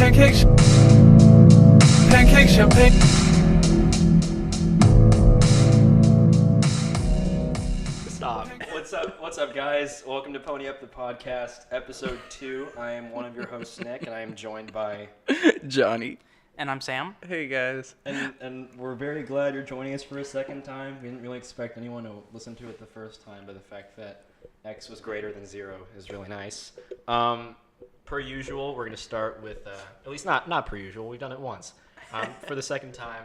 Pancakes. Pancake champagne. Stop. What's up, guys? Welcome to Pony Up the Podcast, episode 2. I am one of your hosts, Nick, and I am joined by Johnny. And I'm Sam. Hey, guys. And we're very glad you're joining us for a second time. We didn't really expect anyone to listen to it the first time, but the fact that X was greater than 0 is really nice. Per usual, we're going to start with, at least not per usual, we've done it once. For the second time,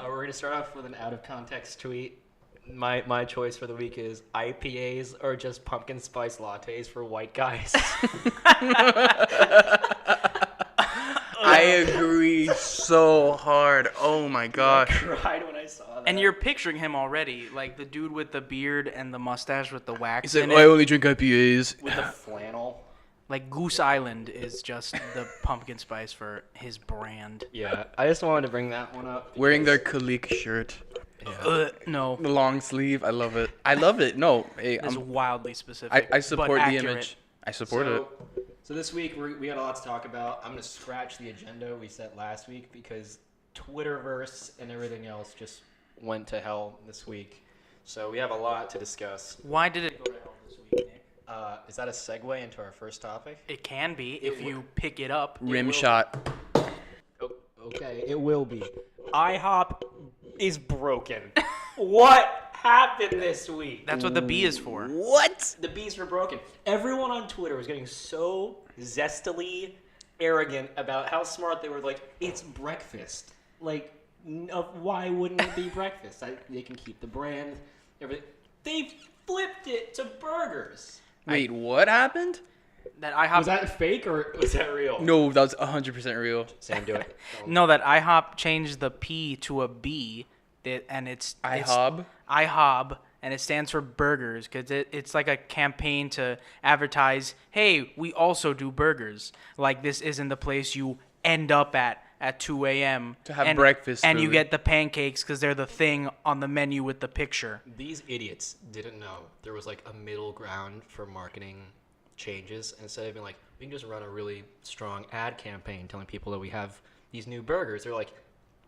we're going to start off with an out-of-context tweet. My choice for the week is IPAs are just pumpkin spice lattes for white guys. I agree so hard. Oh, my gosh. I cried when I saw that. And you're picturing him already, like the dude with the beard and the mustache with the wax He's in like, it. I only drink IPAs. With the flannel. Like Goose Island is just the pumpkin spice for his brand. Yeah, I just wanted to bring that one up. Wearing their Kalik shirt. Yeah. No. The long sleeve. I love it. I love it. No. Hey, It's wildly specific. I support but the accurate. image. I support it. So this week we got a lot to talk about. I'm going to scratch the agenda we set last week because Twitterverse and everything else just went to hell this week. So we have a lot to discuss. Why did it go to hell this week, Nick? Is that a segue into our first topic? It can be if you pick it up. Rim shot. Oh, okay, it will be. IHOP is broken. What happened this week? That's what the B is for. What? The B's were broken. Everyone on Twitter was getting so zestily arrogant about how smart they were. Like, it's breakfast. Like, why wouldn't it be breakfast? They can keep the brand, everything. They flipped it to burgers. Wait, what happened? That IHOP. Was that fake or was that real? No, that was 100% real. Sam, do it. No, that IHOP changed the P to a B, and it's IHOB? IHOB, and it stands for burgers because it's like a campaign to advertise, hey, we also do burgers. Like, this isn't the place you end up at 2 a.m. To have breakfast And you food. get the pancakes because they're the thing on the menu with the picture. These idiots didn't know there was like a middle ground for marketing changes. Instead of being like, we can just run a really strong ad campaign telling people that we have these new burgers. They're like,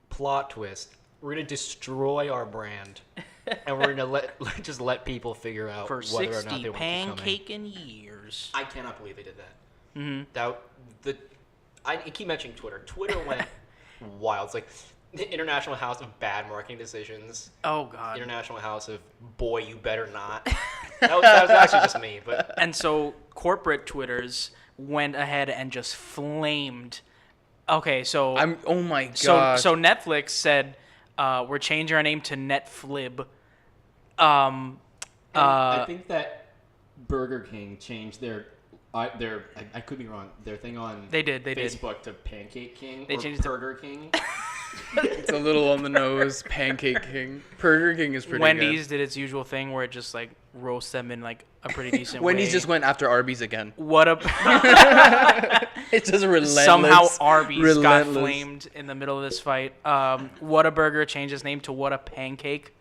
plot twist. We're going to destroy our brand. And we're going to just let people figure out For whether or not 60 they want to keep coming. pancaking years. I cannot believe they did that. Mm-hmm. I keep mentioning Twitter. Twitter went wild. It's like the International House of Bad Marketing Decisions. Oh, God. International House of Boy, You Better Not. that was actually just me. But And so corporate Twitters went ahead and just flamed. Okay, so Oh my god. So Netflix said we're changing our name to Netflib. I think that Burger King changed their I could be wrong, their thing on They did. Facebook to Pancake King They or changed it to- Burger King. It's a little on the nose. Pancake King. Burger King is pretty Wendy's good. did its usual thing where it just like roasts them in like a pretty decent way. Wendy's just went after Arby's again. What a It's just relentless. somehow Arby's got Relentless. flamed in the middle of this fight. Whataburger changed its name to What a Pancake.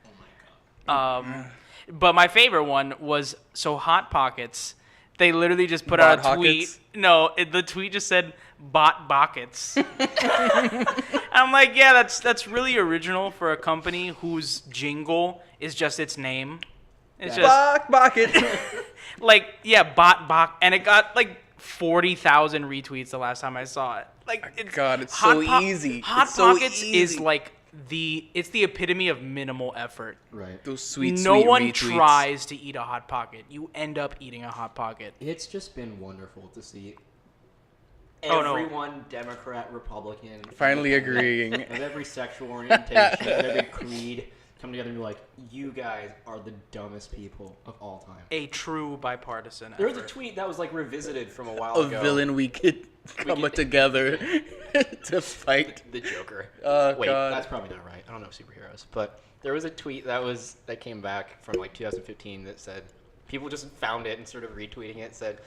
But my favorite one was Hot Pockets. They literally just put out a Bot tweet. Hockets? No, the tweet just said "Bot Bockets." I'm like, yeah, that's really original for a company whose jingle is just its name. It's just Bucket. like, yeah, Bot, and it got like 40,000 retweets the last time I saw it. Like, God, it's so easy. Hot It's so Pockets easy. is like it's the epitome of minimal effort. Right. Those sweet, No sweet one retweets. tries to eat a Hot Pocket. You end up eating a Hot Pocket. It's just been wonderful to see Oh, no. everyone, Democrat, Republican, Finally of agreeing. every sexual orientation, of every creed, come together and be like, you guys are the dumbest people of all time. A true bipartisan There was a effort. tweet that was like revisited from a while A ago. villain we could come together to fight. The Joker. Oh, Wait, God. that's probably not right. I don't know superheroes, but there was a tweet that came back from like 2015 that said people just found it and sort of retweeting it. Said,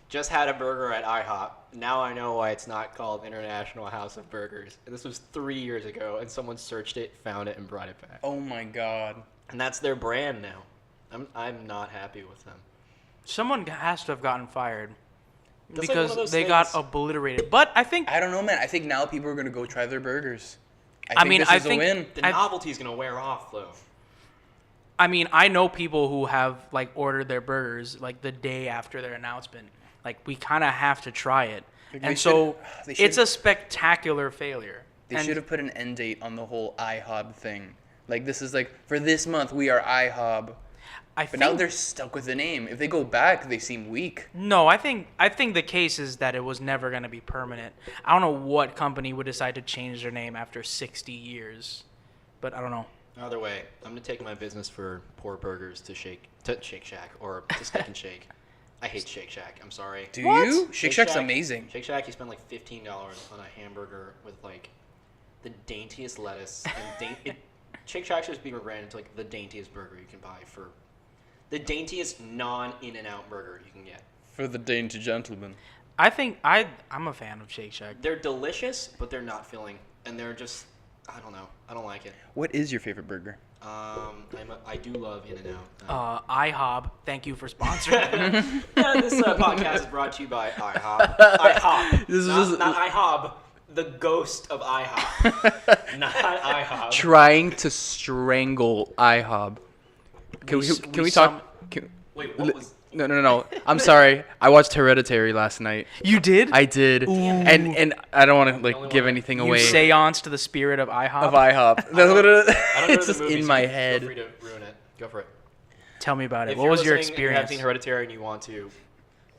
"Just had a burger at IHOP. Now I know why it's not called International House of Burgers." And this was 3 years ago, and someone searched it, found it, and brought it back. Oh my god. And that's their brand now. I'm not happy with them. Someone has to have gotten fired. That's like one of because those they got things- obliterated. But I think I don't know, man. I think now people are gonna go try their burgers. I mean, this I is think- a win. The novelty is gonna wear off though. I mean, I know people who have like ordered their burgers like the day after their announcement. Like we kind of have to try it, Like, and they so should- it's a spectacular failure. They And should have put an end date on the whole IHOB thing. Like this is like for this month we are IHOB. I But think, now they're stuck with the name. If they go back, they seem weak. no, I think the case is that it was never going to be permanent. I don't know what company would decide to change their name after 60 years, but I don't know. Either way, I'm gonna take my business for poor burgers to Shake Shack or to Steak and Shake. I hate Shake Shack. I'm sorry. Do What? you? Shake Shack's amazing. Shake Shack, you spend like $15 on a hamburger with like the daintiest lettuce and Shake Shack should just be rebranded to like the daintiest burger you can buy for the daintiest non-In-N-Out burger you can get. For the dainty gentleman. I think I'm a fan of Shake Shack. They're delicious, but they're not filling, and they're just I don't know. I don't like it. What is your favorite burger? I do love In-N-Out. IHOB, thank you for sponsoring. Yeah, this podcast is brought to you by IHOP. IHOP. This is not, just- not IHOB. The ghost of IHOP. Not IHOP. Trying to strangle IHOB. Can we talk? Wait, what was? No. I'm sorry. I watched Hereditary last night. You did? I did, and I don't want to like give anything You away seance to the spirit of IHOP? of IHOP. That's what it, I don't know it's the just movies, in so my Feel head. free to ruin it. Go for it. Tell me about it. If What you're was your listening and you have experience? seen Hereditary and you want to,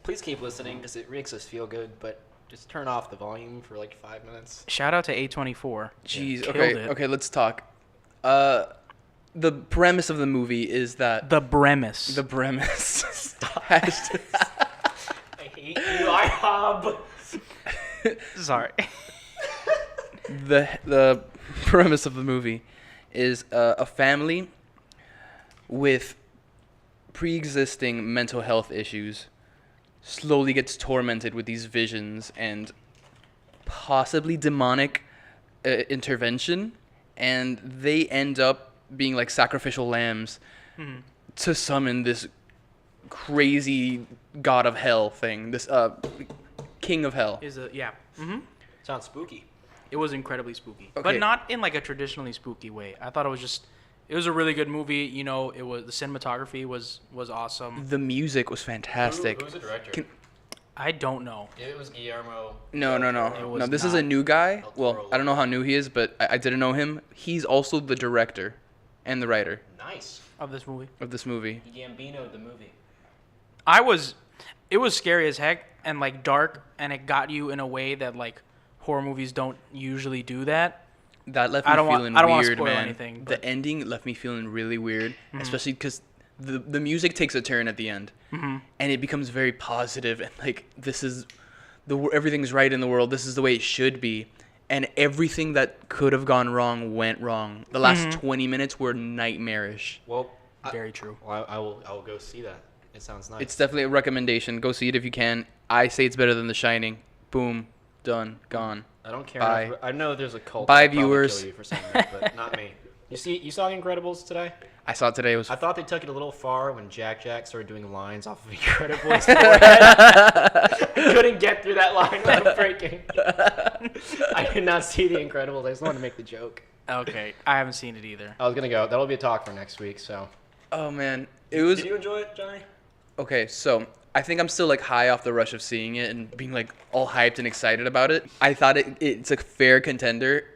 please keep listening because it makes us feel good. But just turn off the volume for like 5 minutes. Shout out to A24. Jeez. Killed Okay. it. Okay. Let's talk. The premise of the movie is that The premise. the premise. I hate you, IHOB. Sorry. the premise of the movie is a family with pre-existing mental health issues slowly gets tormented with these visions and possibly demonic intervention, and they end up being like sacrificial lambs to summon this crazy god of hell thing, this king of hell. Sounds spooky. It was incredibly spooky, Okay. but not in like a traditionally spooky way. I thought it was a really good movie. You know, it was the cinematography was awesome. The music was fantastic. Who's the director? Can- I don't know. It was Guillermo. No. It was This is a not. new guy. El Well, Toro. I don't know how new he is, but I didn't know him. He's also the director and the writer Nice. Of this movie, of this movie. Gambino the movie. it was scary as heck and like dark, and it got you in a way that like horror movies don't usually do that. That left me I don't feeling wanna weird, spoil man. anything, The but- ending left me feeling really weird, especially because the music takes a turn at the end, and it becomes very positive and like this is everything's right in the world. This is the way it should be, and everything that could have gone wrong went wrong. The last 20 minutes were nightmarish. Well, Very true. I will go see that. It sounds nice. It's definitely a recommendation. Go see it if you can. I say it's better than The Shining. Boom, done, gone. I don't care. Bye. I know there's a cult. Bye, that'll probably viewers. Kill you for saying that, but not me. You saw The Incredibles today? I saw it today. It was I thought they took it a little far when Jack started doing lines off of Incredibles' forehead. I couldn't get through that line without breaking. I did not see The Incredibles. I just wanted to make the joke. Okay, I haven't seen it either. I was gonna go. That'll be a talk for next week. So. Oh man, it was Did you enjoy it, Johnny? okay. So I think I'm still like high off the rush of seeing it and being like all hyped and excited about it. I thought it's a fair contender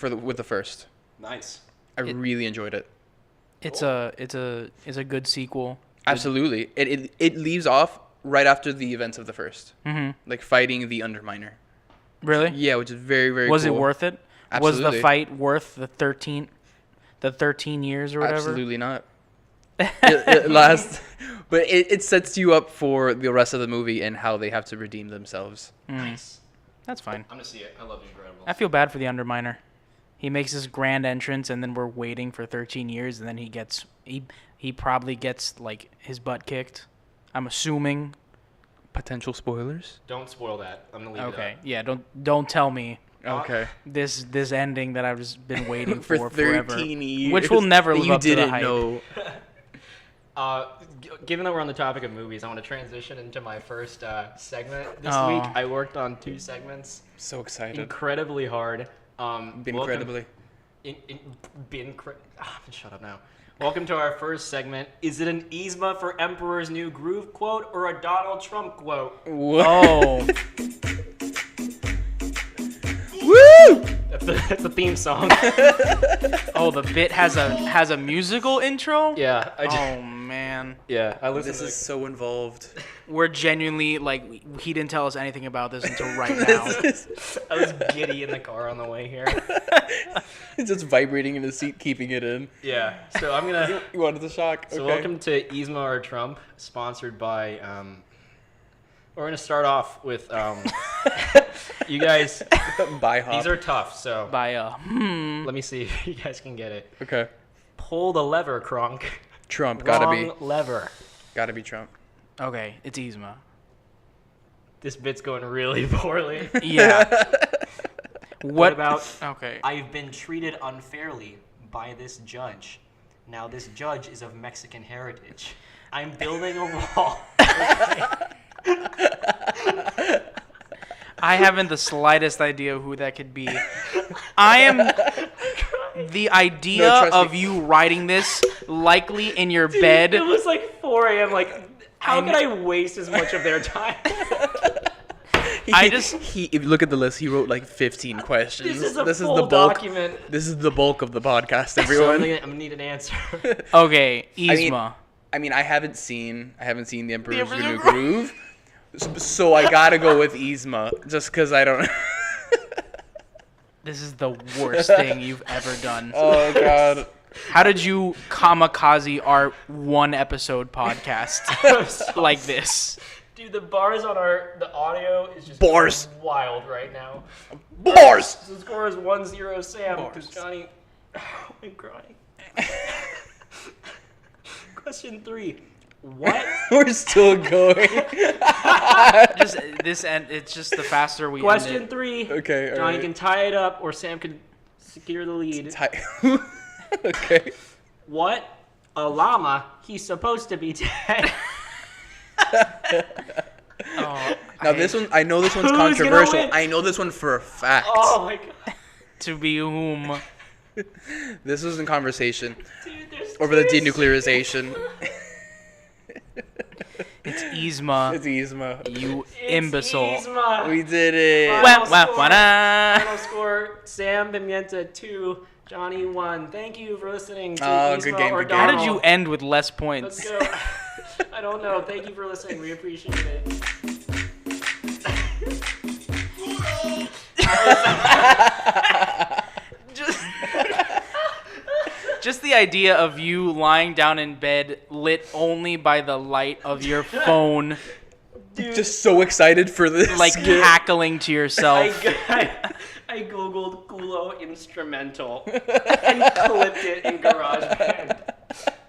with the first. Nice. I really enjoyed it. It's a good sequel. Absolutely, it leaves off right after the events of the first, like fighting the Underminer. Really? Yeah, which is very very. Was cool. it worth it? Was Absolutely. the fight worth the 13 years or whatever? Absolutely not. it lasts, but it sets you up for the rest of the movie and how they have to redeem themselves. Nice. That's fine. I'm gonna see it. I love The Incredibles. I feel bad for the Underminer. He makes his grand entrance, and then we're waiting for 13 years, and then he probably gets like his butt kicked. I'm assuming. Potential spoilers. Don't spoil that. I'm gonna leave Okay. it up. Yeah. Don't tell me Okay. this ending that I've just been waiting For for forever, 13 years. which will never that live you up to the didn't hype. know. Given that we're on the topic of movies, I want to transition into my first segment this Oh. week. I worked on 2 segments. So excited. Incredibly hard. Incredibly. Shut up now. Welcome to our first segment. Is it an Yzma for Emperor's New Groove quote or a Donald Trump quote? Oh. Woo! That's the theme song. Oh, the bit has a musical intro? Yeah. Oh man. Yeah. I listened This to is so involved. We're genuinely like he didn't tell us anything about this until right now. I was giddy in the car on the way here. It's just vibrating in the seat, keeping it in. Yeah. So I'm gonna. You wanted the shock. So okay. welcome to Yzma or Trump, sponsored by. We're gonna start off with you guys. By hop. These are tough, so By let me see if you guys can get it. Okay. Pull the lever, Kronk. Trump. Wrong lever. Gotta be Trump. okay, it's Yzma. This bit's going really poorly. Yeah. What about? Okay. I've been treated unfairly by this judge. Now this judge is of Mexican heritage. I'm building a wall. I haven't the slightest idea who that could be. I am the idea trust of me. you writing this likely in your bed. It was like 4 a.m. Like, how could I waste as much of their time? If you look at the list, he wrote like 15 questions. This is a the full bulk. document. This is the bulk of the podcast, So everyone. I'm gonna need an answer. Okay, Yzma. I mean, I haven't seen the Emperor's Emperor's New New Groove, so I gotta go with Yzma, just because I don't. This is the worst thing you've ever done. Oh God. How did you kamikaze our 1 episode podcast like this? Dude, the bars on the audio is just Bars. wild right now. Bars. So the score is 1-0 Sam Bars. because Johnny. Oh, I'm crying. Question 3. What? We're still going. Just this end. It's just the faster we Question end it. 3. Okay. Johnny can tie it up or Sam can secure the lead. Okay. What? A llama? He's supposed to be dead. Oh, Now this one, I know this one's Who's gonna controversial. win? I know this one for a fact. Oh my god. to be whom? This was in conversation Dude, there's over the twins. denuclearization. It's Yzma. It's Yzma. You It's imbecile. Yzma. We did it. Wow. Wah, wah, wah, da. Final score: Sam Pimienta 2, Johnny 1. Thank you for listening to Oh, Yzma good game, or good game. How Donald. did you end with less Let's points? go. I don't know. Thank you for listening. We appreciate it. Just the idea of you lying down in bed, lit only by the light of your phone, Dude, Just so excited for this. like cackling to yourself. I googled Gulo instrumental and clipped it in GarageBand.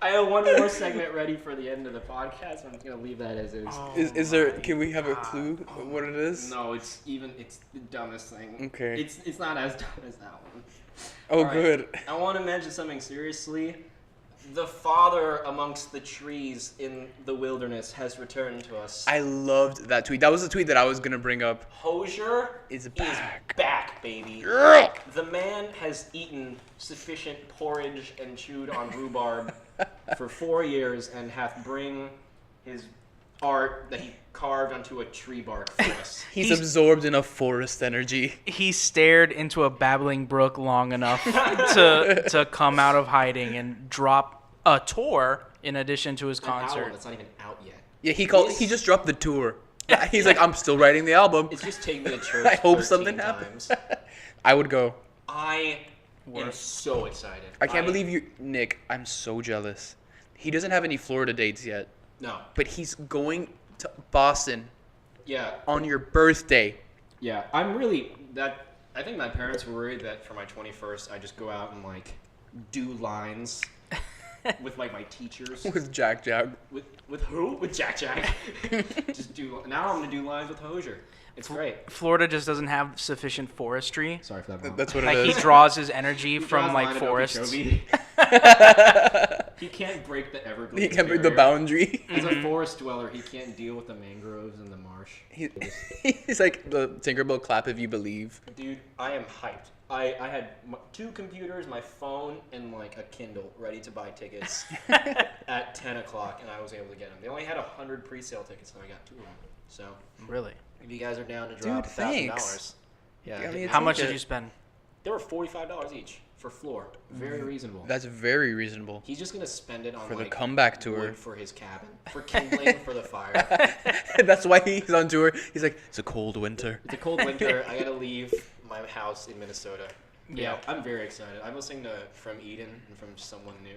I have one more segment ready for the end of the podcast. I'm just gonna leave that as is. Is there? Can we have a clue what it is? No, it's the dumbest thing. Okay. It's not as dumb as that one. Oh, All right. good. I want to mention something seriously. The father amongst the trees in the wilderness has returned to us. I loved that tweet. That was the tweet that I was gonna bring up. Hozier Is is back. back, baby. The man has eaten sufficient porridge and chewed on rhubarb for 4 years and hath bring his art that he carved onto a tree bark for us. He's absorbed enough forest energy. He stared into a babbling brook long enough to come out of hiding and drop a tour in addition to his An album concert. that's not even out yet. Yeah, he just dropped the tour. He's like, I'm still writing the album. It's just take me to church. I hope 13 something times. happens. I would go. I am so excited. I can't believe you, Nick. I'm so jealous. He doesn't have any Florida dates yet, No. but he's going to Boston Yeah. on your birthday. Yeah. I'm really that. I think my parents were worried that for my 21st, I just go out and like do lines with like my teachers. With Jack. With who? With Jack. Now I'm gonna do lines with Hozier. It's great. Florida just doesn't have sufficient forestry. Sorry for that. Mom. That's what it Like is. he draws his energy He from draws like line in forests. Okeechobee. He can't break the Everglades. He can't break the barrier. boundary. As a forest dweller, he can't deal with the mangroves and the marsh. He's like the Tinkerbell clap if you believe. Dude, I am hyped. I had 2 computers, my phone, and like a Kindle ready to buy tickets at 10 o'clock, and I was able to get them. They only had 100 pre-sale tickets, and I got 2 of them. So, Really? if you guys are down to drop Dude, $1,000, thanks. yeah, I mean, How it's much like did you spend? they were $45 each for floor. Very reasonable. That's very reasonable. He's just gonna spend it on For the like comeback tour. wood for his cabin, for kindling for the fire. That's why he's on tour. He's like, it's a cold winter. It's a cold winter. I gotta leave my house in Minnesota. Yeah. I'm very excited. I'm listening to From Eden and From Someone New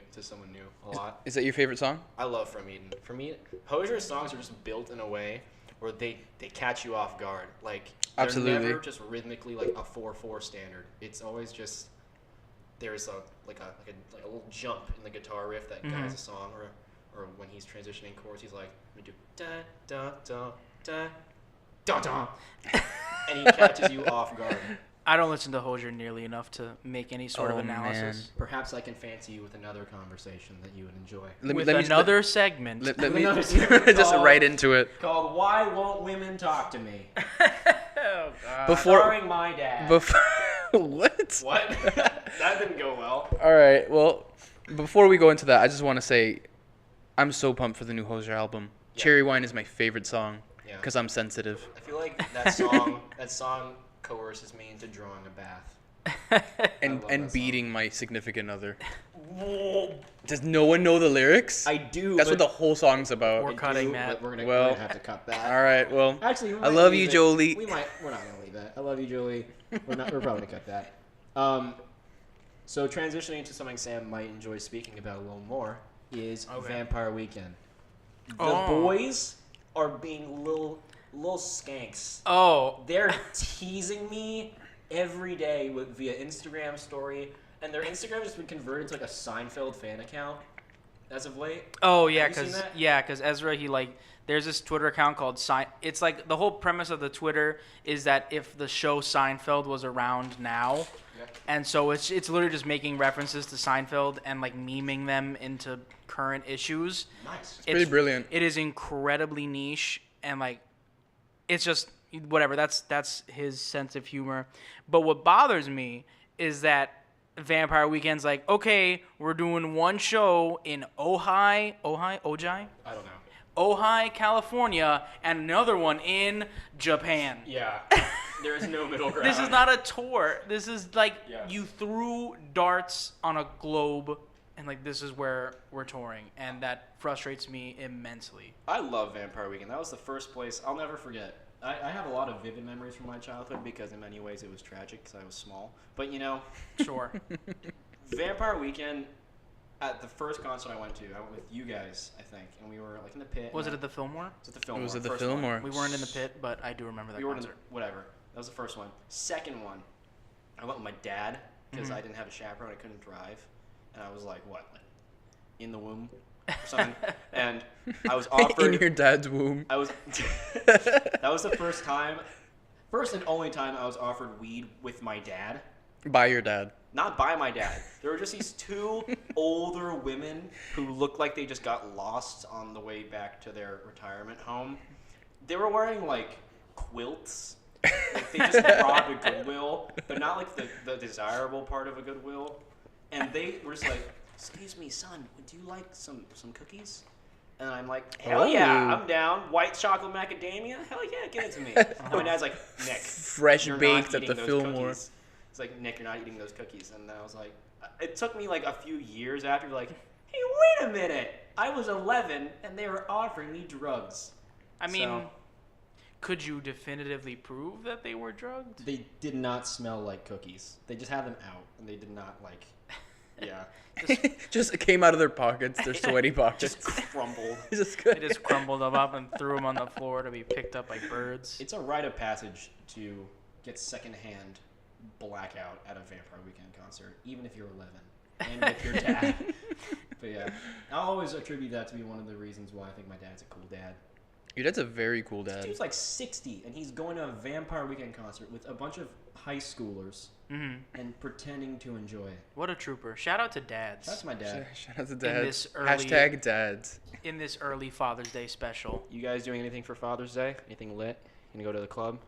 a lot. Is that your favorite song? I love From Eden. For me, Hozier's songs are just built in a way where they catch you off guard. Like they're Absolutely. never just rhythmically like a 4/4 standard. It's always just there's a little jump in the guitar riff that guides a song, or when he's transitioning chords, he's like, "Let me do da da da da da da," and he catches you off guard. I don't listen to Hozier nearly enough to make any sort of Oh, analysis. Perhaps I can fancy you with another conversation that you would enjoy. With another segment. Let With me another segment just called- right into it. Called "Why Won't Women Talk to Me?" Oh, God. Before, Starring my dad. what? What? That didn't go well. All right. Well, before we go into that, I just want to say, I'm so pumped for the new Hozier album. Yeah. Cherry Wine is my favorite song Yeah. because I'm sensitive. I feel like that song coerces me into drawing a bath. And love that song. beating my significant other. Does no one know the lyrics? I do. That's what but the whole song's about. We're I cutting do, that. but we're Well, gonna have to cut that. All right. Well, Actually, we I might love leave you, it. Jolie. We're not gonna leave that. I love you, Jolie. We're probably gonna cut that. So transitioning to something Sam might enjoy speaking about a little more is Vampire Weekend. The boys are being little skanks. Oh, They're teasing me every day via Instagram story, and their Instagram has been converted to like a Seinfeld fan account as of late. Oh yeah, Have you seen because that? Ezra there's this Twitter account called It's like the whole premise of the Twitter is that if the show Seinfeld was around now, and so it's literally just making references to Seinfeld and like memeing them into current issues. Nice. It's pretty brilliant. It is incredibly niche and like it's just whatever. That's his sense of humor. But what bothers me is that Vampire Weekend's like, okay, we're doing one show in Ojai? I don't know. Ojai, California, and another one in Japan. Yeah. There is no middle ground. This is not a tour. This is like Yeah. you threw darts on a globe, and like this is where we're touring, and that frustrates me immensely. I love Vampire Weekend. That was the first place I'll never forget. I have a lot of vivid memories from my childhood because in many ways it was tragic because I was small. But you know, Sure. Vampire Weekend, at the first concert I went with you guys, I think, and we were like in the pit. Was it at the Fillmore? It was at the Fillmore. It was at the first Fillmore. one. We weren't in the pit, but I do remember that We were in the, concert. whatever. That was the first one. Second one, I went with my dad because I didn't have a chaperone. I couldn't drive, and I was like, what, like, in the womb or something? And I was offered. In your dad's womb. I was. That was the first and only time I was offered weed with my dad. By your dad. Not by my dad. There were just these 2 older women who looked like they just got lost on the way back to their retirement home. They were wearing like quilts. Like they just robbed a Goodwill, but not like the desirable part of a Goodwill. And they were just like, "Excuse me, son, would you like some cookies?" And I'm like, "Hell yeah, I'm down. White chocolate macadamia? Hell yeah, give it to me." And my dad's like, "Nick, Fresh you're baked not at the eating those Fillmore. cookies." It's like, "Nick, you're not eating those cookies." And then I was like, it took me like a few years after, like, "Hey, wait a minute. I was 11 and they were offering me drugs." I mean, So, could you definitively prove that they were drugged? they did not smell like cookies. They just had them out and they did not like, yeah, Just came out of their pockets, their sweaty pockets. just crumbled. Just They just crumbled them up and threw them on the floor to be picked up by birds. It's a rite of passage to get secondhand blackout at a Vampire Weekend concert, even if you're 11. and with your dad. But yeah, I'll always attribute that to be one of the reasons why I think my dad's a cool dad. Your dad's a very cool dad. This dude's like 60, and he's going to a Vampire Weekend concert with a bunch of high schoolers and pretending to enjoy it. What a trooper. Shout out to dads. That's my dad. Shout out to dads. this early- Hashtag dads. In this early Father's Day special. You guys doing anything for Father's Day? Anything lit? Gonna go to the club?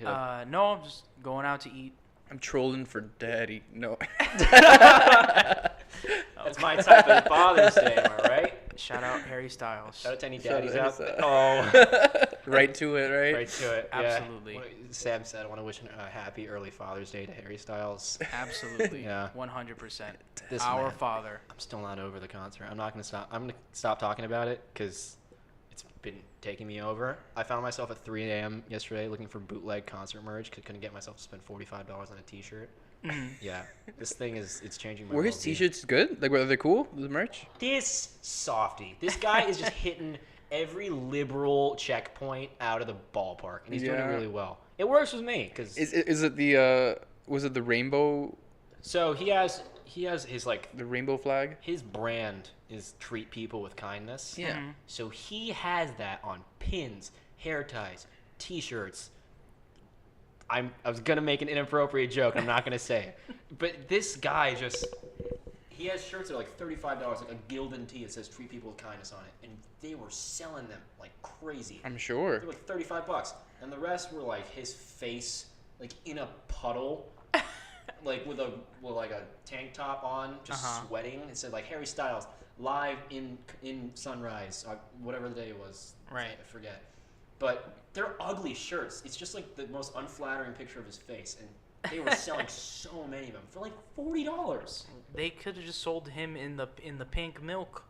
No, I'm just going out to eat. I'm trolling for daddy. No. That's my type of Father's Day, am I right? Shout out Harry Styles. Shout out to any Shout daddies out out to- there. Oh. Right to it, right? Right to it. Absolutely. Yeah. Sam said, I want to wish a happy early Father's Day to Harry Styles. Absolutely. Yeah. 100%. This Our man. father. I'm still not over the concert. I'm going to stop talking about it because it's been taking me over. I found myself at 3 a.m. yesterday looking for bootleg concert merch because I couldn't get myself to spend $45 on a t-shirt. Yeah. This thing it's changing my Were his worldview. t-shirts good? Like, were they cool? The merch? This softy. This guy is just hitting every liberal checkpoint out of the ballpark, and he's doing it Yeah. really well. It works with me because Is it the was it the rainbow so he has his like the rainbow flag? his brand is treat people with kindness. Yeah. So he has that on pins, hair ties, t-shirts. I was gonna make an inappropriate joke. I'm not gonna say it, but this guy he has shirts that are like $35, like a Gildan tee that says "Treat people with kindness" on it, and they were selling them like crazy. I'm sure. They were like $35, and the rest were like his face, like in a puddle, like with like a tank top on, just sweating. It said like Harry Styles live in Sunrise, whatever the day was. Right. I forget. But they're ugly shirts. It's just like the most unflattering picture of his face, and they were selling so many of them for like $40. They could have just sold him in the pink milk.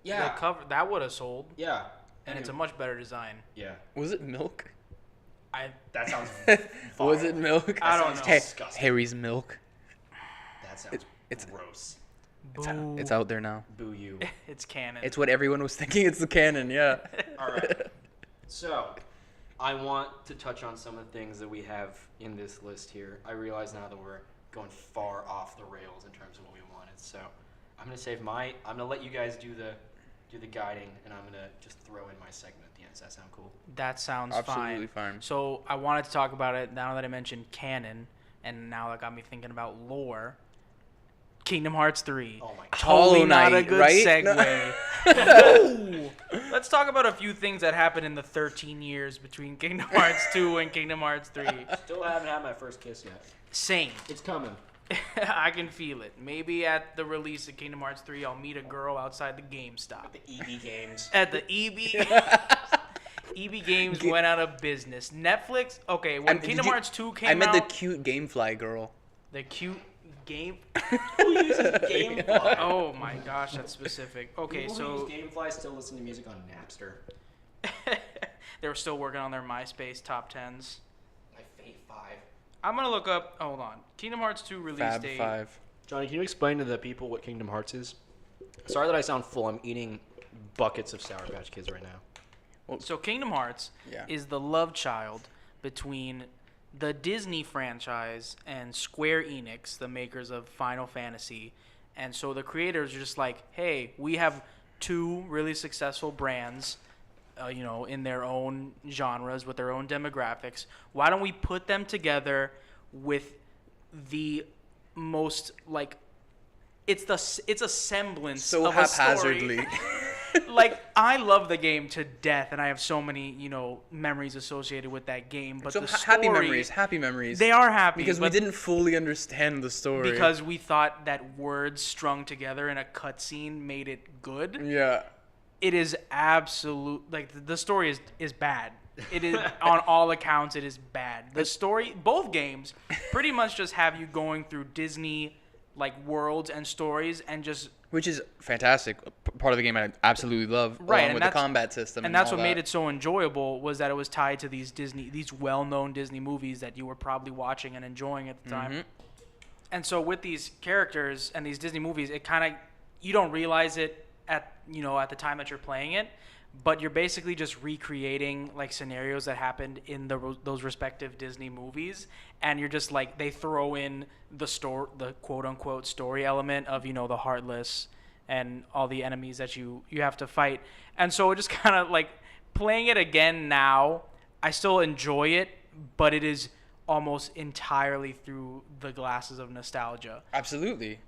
Yeah. The cover that would have sold, Yeah. and it's a much better design. Yeah. Was it milk? That sounds. Was vile. it milk? I don't sounds know. disgusting. Harry's milk. That sounds It's- gross. Boo. It's out there now. Boo you. It's canon. It's what everyone was thinking. It's the canon. Yeah. All right. So, I want to touch on some of the things that we have in this list here. I realize now that we're going far off the rails in terms of what we wanted. So, I'm gonna save I'm gonna let you guys do the guiding, and I'm gonna just throw in my segment at the end. Does that sound cool? That sounds Absolutely fine. So I wanted to talk about it now that I mentioned canon, and now that got me thinking about lore. Kingdom Hearts 3. Oh my god. Totally Hollow not a Knight, good right? segue. No. Let's talk about a few things that happened in the 13 years between Kingdom Hearts 2 and Kingdom Hearts 3. Still haven't had my first kiss yet. Same. It's coming. I can feel it. Maybe at the release of Kingdom Hearts 3, I'll meet a girl outside the GameStop. The EB games. At the EB. EB Games went out of business. Netflix. Okay, when Kingdom Hearts 2 came out, I met the cute GameFly girl. the cute game. Who uses GameFly? Oh my gosh, that's specific. Okay, People so who use GameFly still listen to music on Napster. they were still working on their MySpace top 10s. My Fate 5. I'm gonna look up. Hold on. Kingdom Hearts 2 release Fab date. 5. Johnny, can you explain to the people what Kingdom Hearts is? Sorry that I sound full. I'm eating buckets of Sour Patch Kids right now. So Kingdom Hearts Yeah. is the love child between the Disney franchise and Square Enix, the makers of Final Fantasy. And so the creators are just like, hey, we have two really successful brands, in their own genres with their own demographics. Why don't we put them together with the most it's a semblance So of a story. haphazardly. Like, I love the game to death, and I have so many, memories associated with that game. But So the happy story, memories. Happy memories. They are happy because we but didn't fully understand the story. because we thought that words strung together in a cutscene made it good. Yeah. It is absolute. The story is bad. It is on all accounts. It is bad. The story, both games, pretty much just have you going through Disney worlds and stories and just. Which is fantastic. Part of the game I absolutely love. Right, along and with the that's- combat system. And that's all what made that. it so enjoyable was that it was tied to these well-known Disney movies that you were probably watching and enjoying at the time. Mm-hmm. And so with these characters and these Disney movies, it kind of you don't realize it at the time that you're playing it, but you're basically just recreating like scenarios that happened in those respective Disney movies, and you're just like they throw in the quote unquote story element of the Heartless and all the enemies that you have to fight, and so it just kind of like playing it again now. I still enjoy it, but it is almost entirely through the glasses of nostalgia. Absolutely.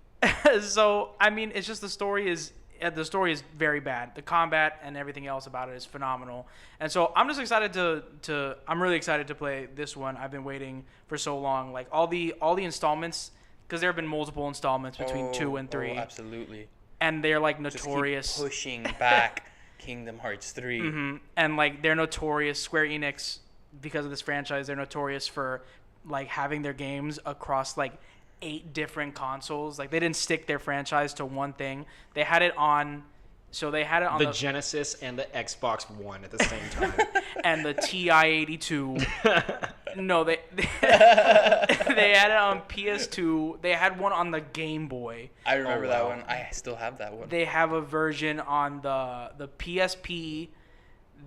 So I mean, it's just the story is very bad. The combat and everything else about it is phenomenal, and so I'm just excited I'm really excited to play this one. I've been waiting for so long, like all the installments, because there have been multiple installments between 2 and 3. Oh, absolutely. And they're like notorious. Just keep pushing back Kingdom Hearts 3. Mm-hmm. And like they're notorious. Square Enix, because of this franchise, they're notorious for like having their games across like 8 different consoles. Like they didn't stick their franchise to one thing. They had it on the Genesis and the Xbox One at the same time. And the TI-82. No, they had it on PS2. They had one on the Game Boy. I remember that one. I still have that one. They have a version on the PSP.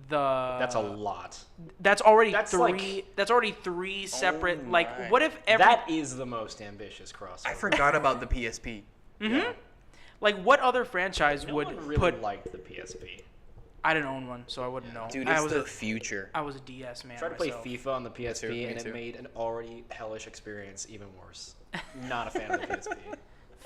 That's a lot. That's already That's 3. like, that's already 3 separate. Oh like, my. what if that is the most ambitious crossover. I forgot about the PSP. Mm-hmm. Yeah. Like, what other franchise No would one really put? liked the PSP. I didn't own one, so I wouldn't know. Dude, I it's was the future. I was a DS man. I tried to play myself. FIFA on the PSP, Me and too. it made an already hellish experience even worse. Not a fan of the PSP.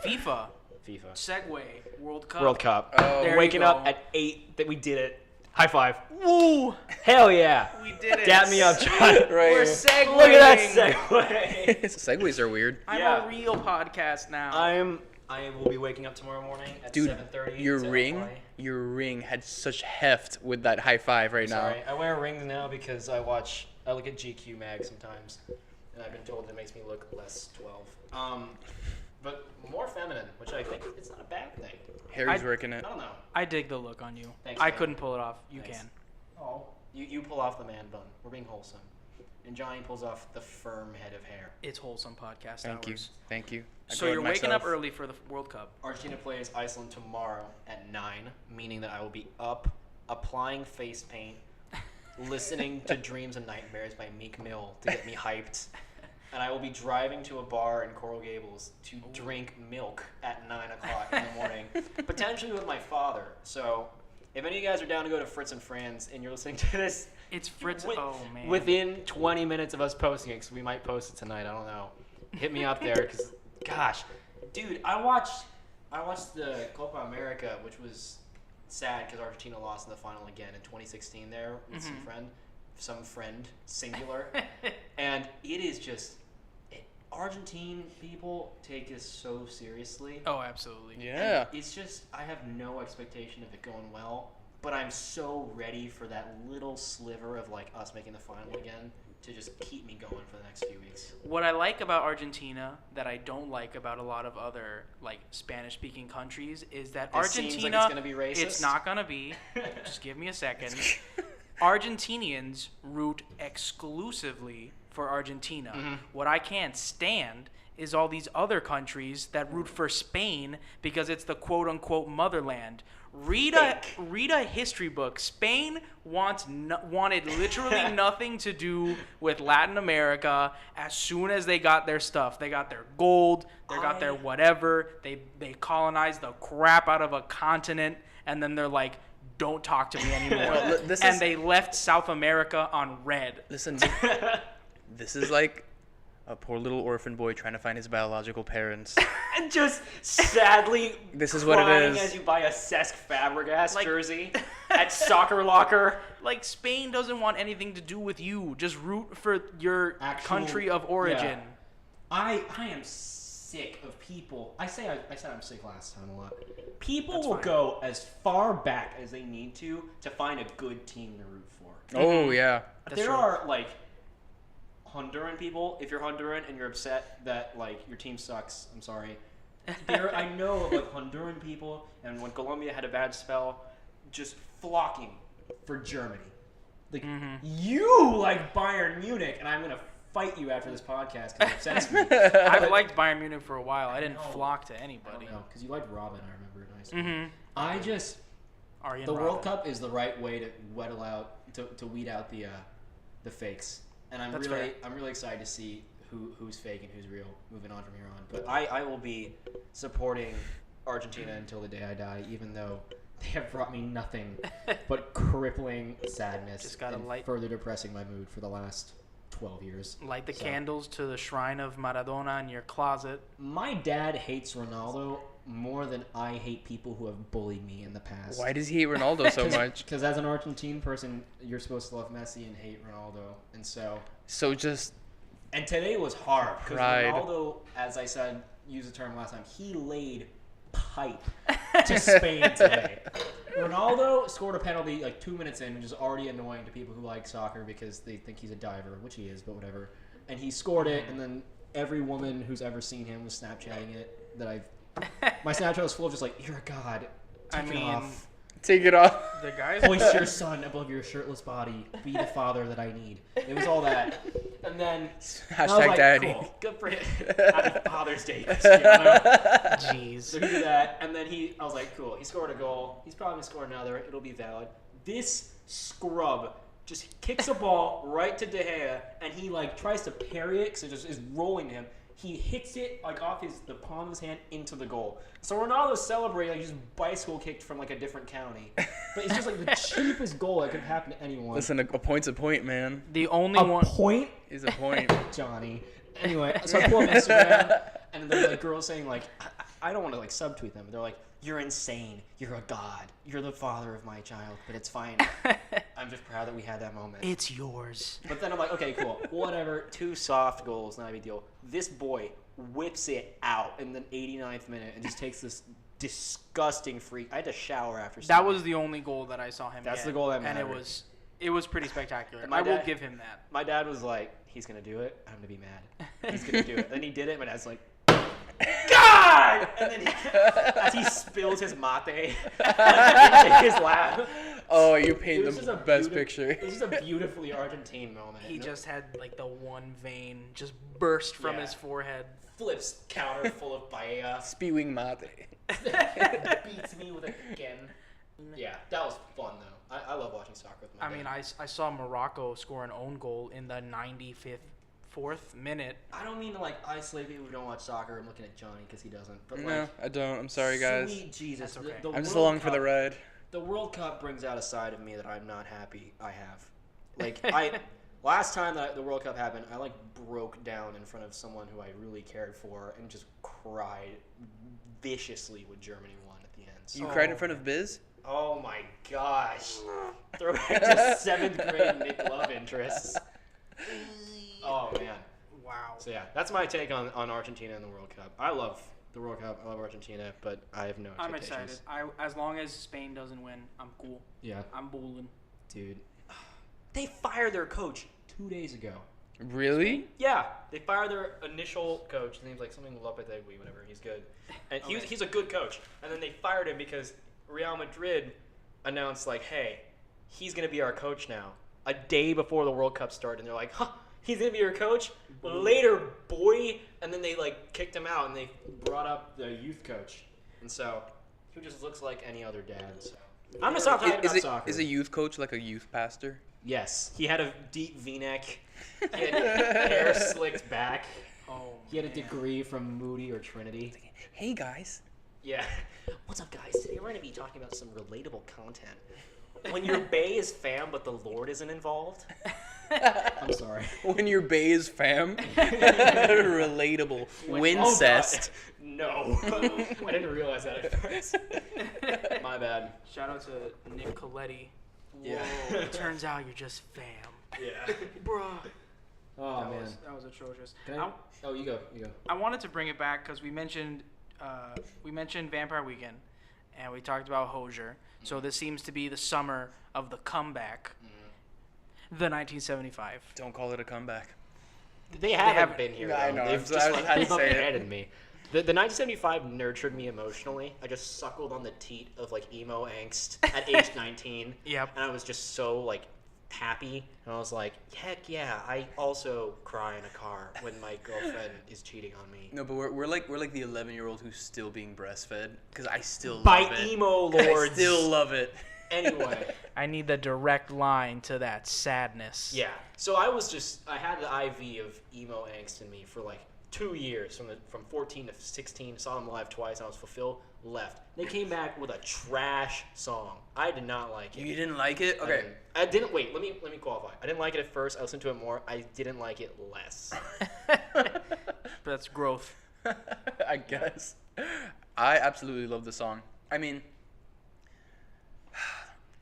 FIFA. FIFA. Segway. World Cup. World Cup. Oh. There Waking you up go. at 8 that we did it. High five. Woo! Hell yeah. We did it. Dap me up, John. Right We're here. segueing. Look at that segue. Segways are weird. I'm Yeah. a real podcast now. I will be waking up tomorrow morning at Dude, 7:30. your to ring, apply. your ring had such heft with that high five right now. Sorry, I wear rings now because I look at GQ mag sometimes, and I've been told it makes me look less 12. But more feminine, which I think it's not a bad thing. Harry's I- working it. I don't know. I dig the look on you. Thanks, I man. couldn't pull it off. You Thanks. can. Oh, you pull off the man bun. We're being wholesome, and Johnny pulls off the firm head of hair. It's wholesome podcast Thank you. hours. Thank you. I So gored you're waking up myself. early for the World Cup. Argentina plays Iceland tomorrow at 9, meaning that I will be up, applying face paint, listening to Dreams and Nightmares by Meek Mill to get me hyped, and I will be driving to a bar in Coral Gables to drink milk at 9 o'clock in the morning, potentially with my father. So if any of you guys are down to go to Fritz and Franz and you're listening to this, It's Fritz. wi- Oh man. within 20 minutes of us posting it, because we might post it tonight, I don't know. Hit me up there, because, gosh, dude, I watched the Copa America, which was sad because Argentina lost in the final again in 2016 there with some friend, singular. And it is just, Argentine people take this so seriously. Oh, absolutely. Yeah. And it's just, I have no expectation of it going well, but I'm so ready for that little sliver of like us making the final again to just keep me going for the next few weeks. What I like about Argentina that I don't like about a lot of other like Spanish-speaking countries is that It seems like Argentina. it's gonna be racist. It's not gonna be. Just give me a second. Argentinians root exclusively for Argentina. Mm-hmm. What I can't stand is all these other countries that root for Spain because it's the quote-unquote motherland. Read a history book. Spain wanted literally nothing to do with Latin America as soon as they got their stuff. They got their gold, they got their whatever. They colonized the crap out of a continent, and then they're like, don't talk to me anymore. Well, and they left South America on red. Listen, this is like a poor little orphan boy trying to find his biological parents. And just sadly This is what it crying is. as you buy a Cesc Fabregas Like- jersey at Soccer Locker. Like, Spain doesn't want anything to do with you. Just root for your Actual- country of origin. yeah. I am sick of people. I said I'm sick last time a lot. People That's will fine. go as far back as they need to find a good team to root for. Oh, yeah. That's There true. are like Honduran people. If you're Honduran and you're upset that like your team sucks, I'm sorry. I know of like Honduran people, and when Colombia had a bad spell, just flocking for Germany. Like you like Bayern Munich, and I'm gonna fight you after this podcast because it upsets me. I've liked Bayern Munich for a while. I didn't know. flock to I anybody. don't know because you liked Robin. I remember in high school. Mm-hmm. I just Arjen The Robben. World Cup is the right way to to weed out the fakes, and I'm That's really excited to see who's fake and who's real moving on from here on. But I will be supporting Argentina until the day I die, even though they have brought me nothing but crippling sadness Just gotta and further depressing my mood for the last 12 years. Light the candles to the shrine of Maradona in your closet. My dad hates Ronaldo more than I hate people who have bullied me in the past. Why does he hate Ronaldo so much? Because as an Argentine person, you're supposed to love Messi and hate Ronaldo, and so. And today was hard because Ronaldo, as I said, used the term last time, he laid pipe to Spain today. Ronaldo scored a penalty like 2 minutes in, which is already annoying to people who like soccer because they think he's a diver, which he is, but whatever. And he scored it, and then every woman who's ever seen him was Snapchatting it. My Snapchat was full of just like, you're a god. Take it off. Take it off. The guys Hoist your son above your shirtless body. Be the father that I need. It was all that. And then Hashtag like, daddy. Cool. Good for him. Happy Father's Day, Cristiano. Jeez. So he did that, and then I was like, cool. He scored a goal. He's probably gonna score another. It'll be valid. This scrub just kicks a ball right to De Gea, and he like tries to parry it because it just is rolling him. He hits it like off the palm of his hand into the goal. So Ronaldo's celebrating like he just bicycle kicked from like a different county. But it's just like the cheapest goal that could happen to anyone. Listen, a point's a point, man. The only one point Is a point. Johnny. Anyway, so I pull up Instagram, and there's like girls saying like, I don't want to like subtweet them. They're like, you're insane. You're a god. You're the father of my child. But it's fine. I'm just proud that we had that moment. It's yours. But then I'm like, okay, cool. Whatever. 2 soft goals, not a big deal. This boy whips it out in the 89th minute and just takes this disgusting free. I had to shower after. That was the only goal that I saw him That's get. the goal that and mattered. it was pretty spectacular. And my I will dad- give him that. My dad was like, he's gonna do it. I'm gonna be mad. He's gonna do it. Then he did it. My dad's like, God! And then as he spills his mate into his lap. Oh, you It paint was the just a best beautiful- picture. It was just a beautifully Argentine moment. He just had like the one vein just burst from Yeah. his forehead. flips counter full of paella. Spewing mate. Beats me with it again. Yeah, that was fun though. I love watching soccer with my dad. I saw Morocco score an own goal in the 94th minute. I don't mean to like isolate people who don't watch soccer. I'm looking at Johnny because he doesn't. But No, like, I don't. I'm sorry, guys. Sweet Jesus, That's okay. the I'm just World along for the Cup- ride. The World Cup brings out a side of me that I'm not happy I have. Like last time that the World Cup happened, I like broke down in front of someone who I really cared for and just cried viciously when Germany won at the end. So, You cried in front of Biz? oh my gosh. Throwback to 7th grade Nick love interests. Oh man. Wow. So yeah, that's my take on Argentina and the World Cup. I love the World Cup. I love Argentina, but I have no I'm expectations. excited. As long as Spain doesn't win, I'm cool. Yeah, I'm booling. dude. They fired their coach 2 days ago. Really? Yeah, they fired their initial coach. His name's like something Lopetegui, whatever. He's good, and he's a good coach. And then they fired him because Real Madrid announced like, "Hey, he's gonna be our coach now." A day before the World Cup started, and they're like, "Huh, he's gonna be your coach later, boy." And then they like kicked him out, and they brought up the youth coach, and so he just looks like any other dad. So. I'm gonna stop talking about soccer. Is a youth coach like a youth pastor? Yes, he had a deep V-neck. He had hair slicked back. Oh. He had a degree from Moody or Trinity. Hey guys. Yeah. What's up, guys? Today we're going to be talking about some relatable content. When your bae is fam, but the Lord isn't involved. I'm sorry. When your bae is fam. Relatable. Wincest. Oh, no. I didn't realize that at first. My bad. Shout out to Nick Coletti. Yeah. Whoa, it turns out you're just fam. Yeah. Bruh. Oh, that man. that was atrocious. Oh, you go. I wanted to bring it back because we mentioned Vampire Weekend, and we talked about Hozier. So this seems to be the summer of the comeback. The 1975. Don't call it a comeback. They haven't haven't- been here. I though. know, They've I just had to like say it. abandoned me. The 1975 nurtured me emotionally. I just suckled on the teat of like emo angst at age 19. Yep. And I was just so like happy. And I was like, heck yeah, I also cry in a car when my girlfriend is cheating on me. No, but we're like the 11-year-old who's still being breastfed because I still By love it. emo I lords. still love it. Anyway. I need the direct line to that sadness. Yeah. So I had the IV of emo angst in me for like 2 years, from 14 to 16. Saw them live twice. I was fulfilled. Left. They came back with a trash song. I did not like it. You didn't like it? Okay. I didn't. Wait. Let me qualify. I didn't like it at first. I listened to it more. I didn't like it less. That's growth. I guess. I absolutely love the song. I mean,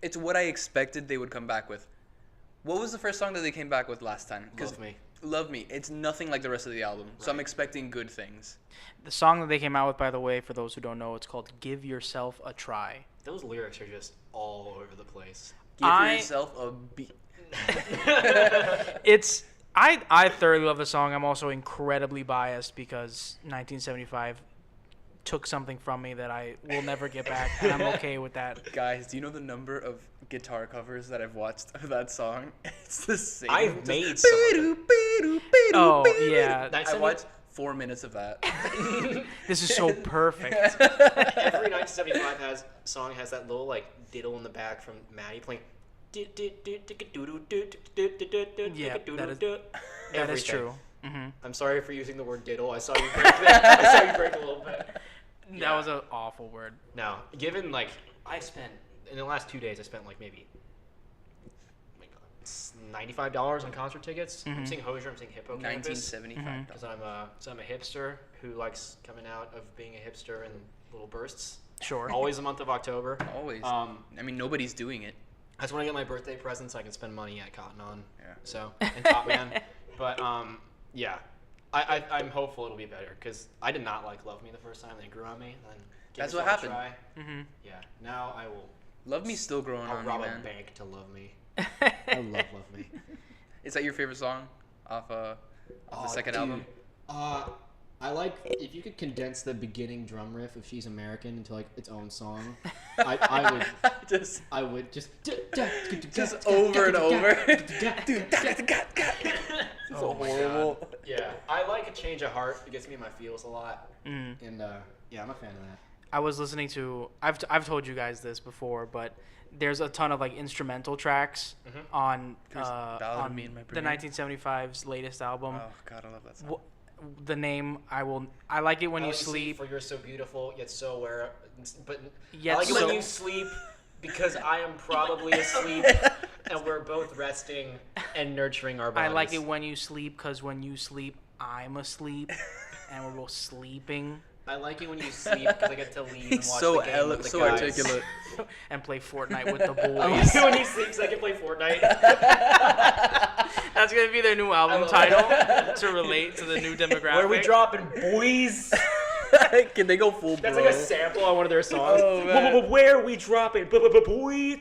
it's what I expected they would come back with. What was the first song that they came back with last time? Love Me. Love Me. It's nothing like the rest of the album, so I'm expecting good things. The song that they came out with, by the way, for those who don't know, it's called "Give Yourself a Try." Those lyrics are just all over the place. Give yourself a beat. I thoroughly love the song. I'm also incredibly biased because 1975 took something from me that I will never get back, and I'm okay with that. Guys, do you know the number of guitar covers that I've watched of that song? It's the same. I've made some. Oh, yeah. I watched 4 minutes of that. This is so perfect. Every 1975 song has that little like diddle in the back from Maddie playing. Yeah, that is true. Mm-hmm. I'm sorry for using the word diddle. I saw you break that. I saw you break a little bit. That was an awful word. No, given like I spent in the last 2 days, I spent like maybe $95 on concert tickets. Mm-hmm. I'm seeing Hozier. I'm seeing Hippocampus. $1975. Because I'm a hipster who likes coming out of being a hipster in little bursts. Sure. Always the month of October. Always. I mean, nobody's doing it. I just want to get my birthday presents so I can spend money at Cotton On. Yeah. So, and Top Man. But, yeah. I'm hopeful it'll be better because I did not like Love Me the first time. They grew on me. Then That's what happened. Mm-hmm. Yeah. Now I will. Love Me's still growing I'll on rob me, a man. bank to love me. I love Me. Is that your favorite song off the second album? I like if you could condense the beginning drum riff of She's American into like its own song. I would just over and over. It's Oh so my horrible. God. Yeah, I like a change of heart. It gets me in my feels a lot. And yeah, I'm a fan of that. I was listening to. I've told you guys this before, but there's a ton of like instrumental tracks on Me and My the 1975's latest album. Oh God, I love that song. The name I like it when you sleep. For you're so beautiful yet so aware, but Yet I like it so- when you sleep because I am probably asleep and we're both resting and nurturing our bodies. I like it when you sleep because when you sleep, I'm asleep and we're both sleeping. I like it when you sleep because I get to leave and He's watch so the game with the so guys. articulate. And play Fortnite with the boys. I like it when you sleep so I can play Fortnite. That's gonna be their new album title to relate to the new demographic. Where are we dropping, boys? Can they go full That's bro? like a sample on one of their songs. Oh, man. Where are we dropping, boys?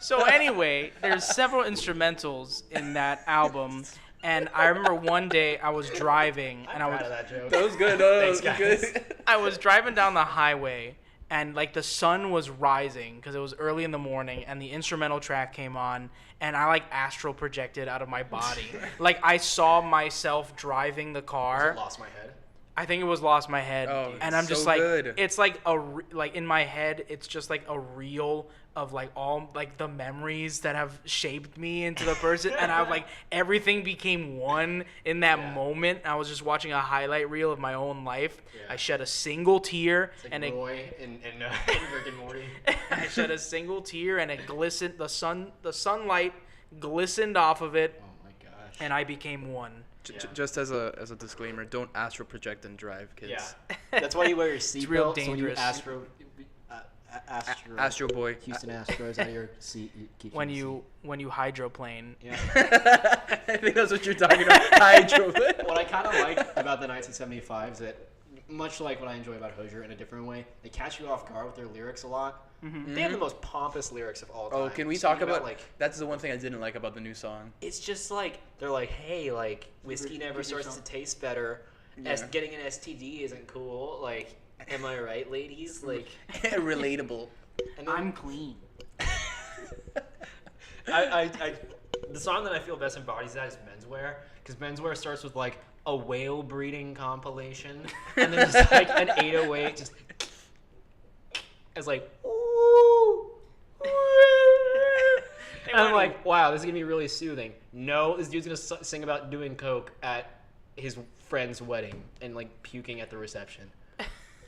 So anyway, there's several instrumentals in that album, and I remember one day I was driving and I'm proud of that joke. That was good. Thanks, That was guys. good. I was driving down the highway and like the sun was rising because it was early in the morning and the instrumental track came on and I like astral projected out of my body. Like I saw myself driving the car. Lost my head. I think it was Lost My Head. Oh, and I'm so just like, good. it's like like in my head, it's just like a reel of like all like the memories that have shaped me into the person. And I like everything became one in that moment. I was just watching a highlight reel of my own life. Yeah. I shed a single tear It's like and Roy in Rick and Morty. I shed a single tear and it glistened. The sunlight glistened off of it, Oh my gosh. and I became one. Just as a disclaimer, don't astral project and drive, kids. Yeah. That's why you wear your seatbelt. real So when you dangerous. Astro Boy. Houston Astros out of your seat. You keep When in the you hydroplane. seat. Yeah. I think that's what you're talking about. Hydro. What I kind of like about the 1975 is that, much like what I enjoy about Hozier in a different way, they catch you off guard with their lyrics a lot. They have the most pompous lyrics of all time. Oh, can we Speaking talk about like? That's the one thing I didn't like about the new song. It's just like they're like, hey, like whiskey never starts to taste better. Yeah. Getting an STD isn't cool. Like, am I right, ladies? Like, Relatable. and then, clean. the song that I feel best embodies that is Menswear, because Menswear starts with like a whale breeding compilation, and then just like an 808 just. It's like, ooh. And I'm like, wow, this is gonna be really soothing. No, this dude's gonna sing about doing coke at his friend's wedding and like puking at the reception.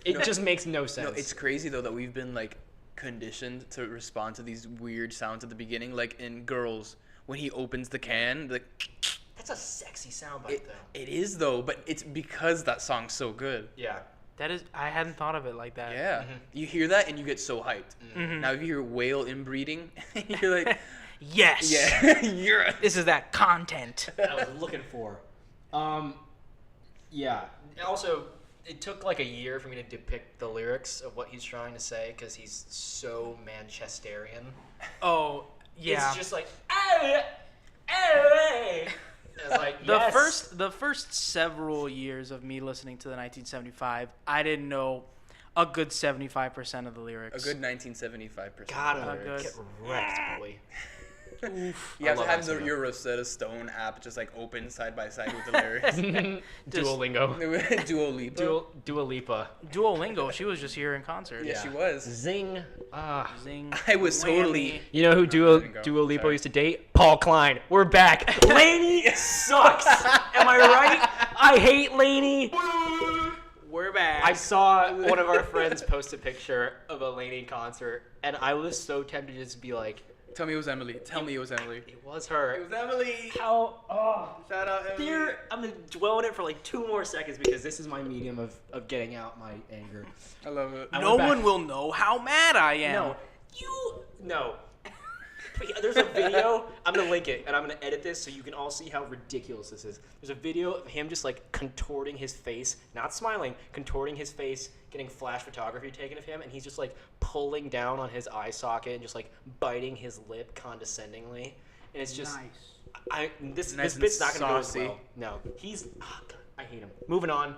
It just makes no sense. No, it's crazy though that we've been like conditioned to respond to these weird sounds at the beginning, like in Girls when he opens the can, like. That's a sexy soundbite though. It is though, but it's because that song's so good. Yeah. That is, I hadn't thought of it like that. Yeah. You hear that and you get so hyped. Now if you hear whale inbreeding, you're like, Yes. yeah, This is that content. I was looking for. Yeah. Also, it took like a year for me to depict the lyrics of what he's trying to say because he's so Manchesterian. Oh, yeah. It's just like, oh, oh. It's like, yes. The first several years of me listening to the 1975, I didn't know a good 75% of the lyrics. a good 1975%. Gotta good. get wrecked, boy. You have to have that your Rosetta Stone app just like open side by side with the lyrics. Duolingo. Dua Lipa. Duolingo, she was just here in concert. Yeah, she was. Zing. Zing. I was totally. You know who Dua Lipa Sorry. used to date? Paul Klein. We're back. LANY sucks. Am I right? I hate LANY. We're back. I saw one of our friends post a picture of a LANY concert, and I was so tempted to just be like, Tell me it was Emily. Tell me it was Emily. it was her. It was Emily. How? Oh. Shout out Emily. Here, I'm going to dwell on it for like 2 more seconds because this is my medium of getting out my anger. I love it. No one will know how mad I am. No. There's a video. I'm going to link it, and I'm going to edit this so you can all see how ridiculous this is. There's a video of him just, like, contorting his face, not smiling, contorting his face, getting flash photography taken of him, and he's just, like, pulling down on his eye socket and just, like, biting his lip condescendingly. And it's just... Nice. This Nice and bit's not going to go as saucy. well. No. He's... Oh, God, I hate him. Moving on.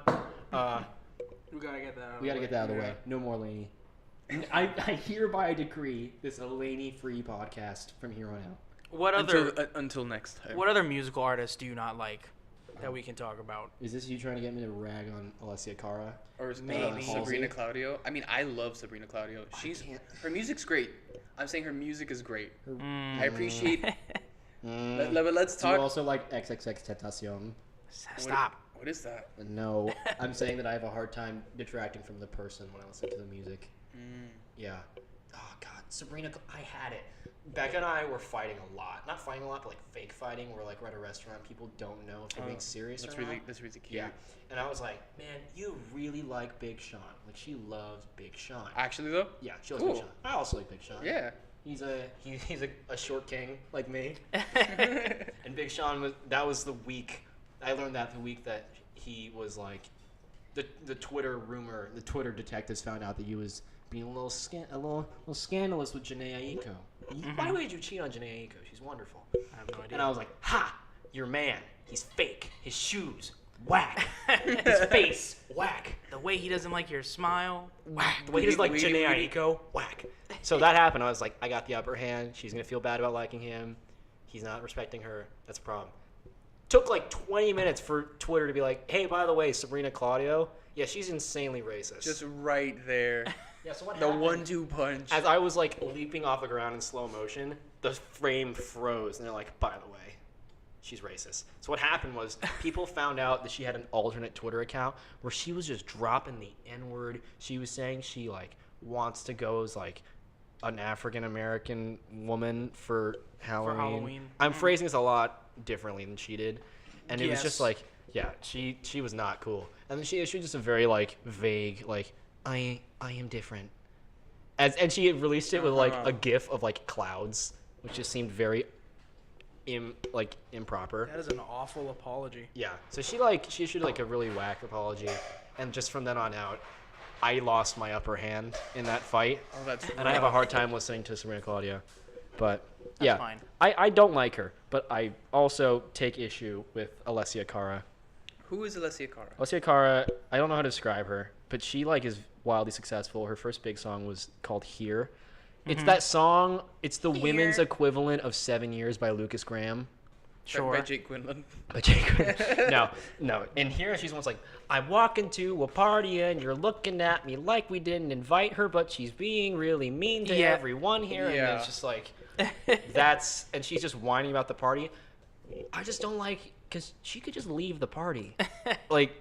We gotta get that out of We got to get that out of the way. No more LANY. I hereby decree this a LANY-free podcast from here on out. What other Until next time. What other musical artists do you not like that we can talk about? Is this you trying to get me to rag on Alessia Cara? Or is Maybe. Sabrina Claudio? I mean, I love Sabrina Claudio. Her music's great. I'm saying her music is great. I appreciate. Let's Do you talk. also like XXX Tentacion? Stop. What is that? No, I'm saying that I have a hard time detracting from the person when I listen to the music. Yeah. Oh God, Sabrina, I had it. Becca and I were fighting a lot. Not fighting a lot, but like fake fighting. Where like we're at a restaurant, people don't know if they're being serious or not. That's really cute. Yeah. And I was like, man, you really like Big Sean. Like she loves Big Sean. Actually though. Yeah, she loves Cool. Big Sean. I also like Big Sean. Yeah. He's a short king like me. And Big Sean was the week. I learned that the week that he was like, the Twitter rumor, the Twitter detectives found out that he was being a little scandalous with Janae Aiko. Why would you cheat on Janae Aiko? She's wonderful. I have no idea. And I was like, ha, your man. He's fake. His shoes, whack. His face, whack. The way he doesn't like your smile, whack. The way he doesn't like Janae Aiko, whack. So that happened. I was like, I got the upper hand. She's going to feel bad about liking him. He's not respecting her. That's a problem. Took like 20 minutes for Twitter to be like, hey, by the way, Sabrina Claudio, yeah, she's insanely racist. Just right there. Yeah, so what The happened? 1-2 punch. As I was like leaping off the ground in slow motion, the frame froze, and they're like, by the way, she's racist. So what happened was people found out that she had an alternate Twitter account where she was just dropping the N-word. She was saying she like wants to go as like an African American woman for Halloween. I'm phrasing this a lot differently than she did, and it was just like, yeah, she was not cool. And then she issued just a very like vague like I am different, and she had released it with like a GIF of like clouds, which just seemed very improper. That is an awful apology. Yeah, so she issued like a really whack apology, and just from then on out, I lost my upper hand in that fight. Oh, that's and I have a hard time listening to Sabrina Claudio. But yeah, fine. I don't like her, but I also take issue with Alessia Cara. Who is Alessia Cara? Alessia Cara, I don't know how to describe her, but she like is wildly successful. Her first big song was called Here. It's that song. It's the women's equivalent of 7 Years by Lucas Graham. Sure. By Jake Quinlan. No. In Here, she's almost like, I'm walking to a party and you're looking at me like we didn't invite her, but she's being really mean to everyone here. Yeah. And it's just like, And she's just whining about the party. I just don't like, because she could just leave the party. Like,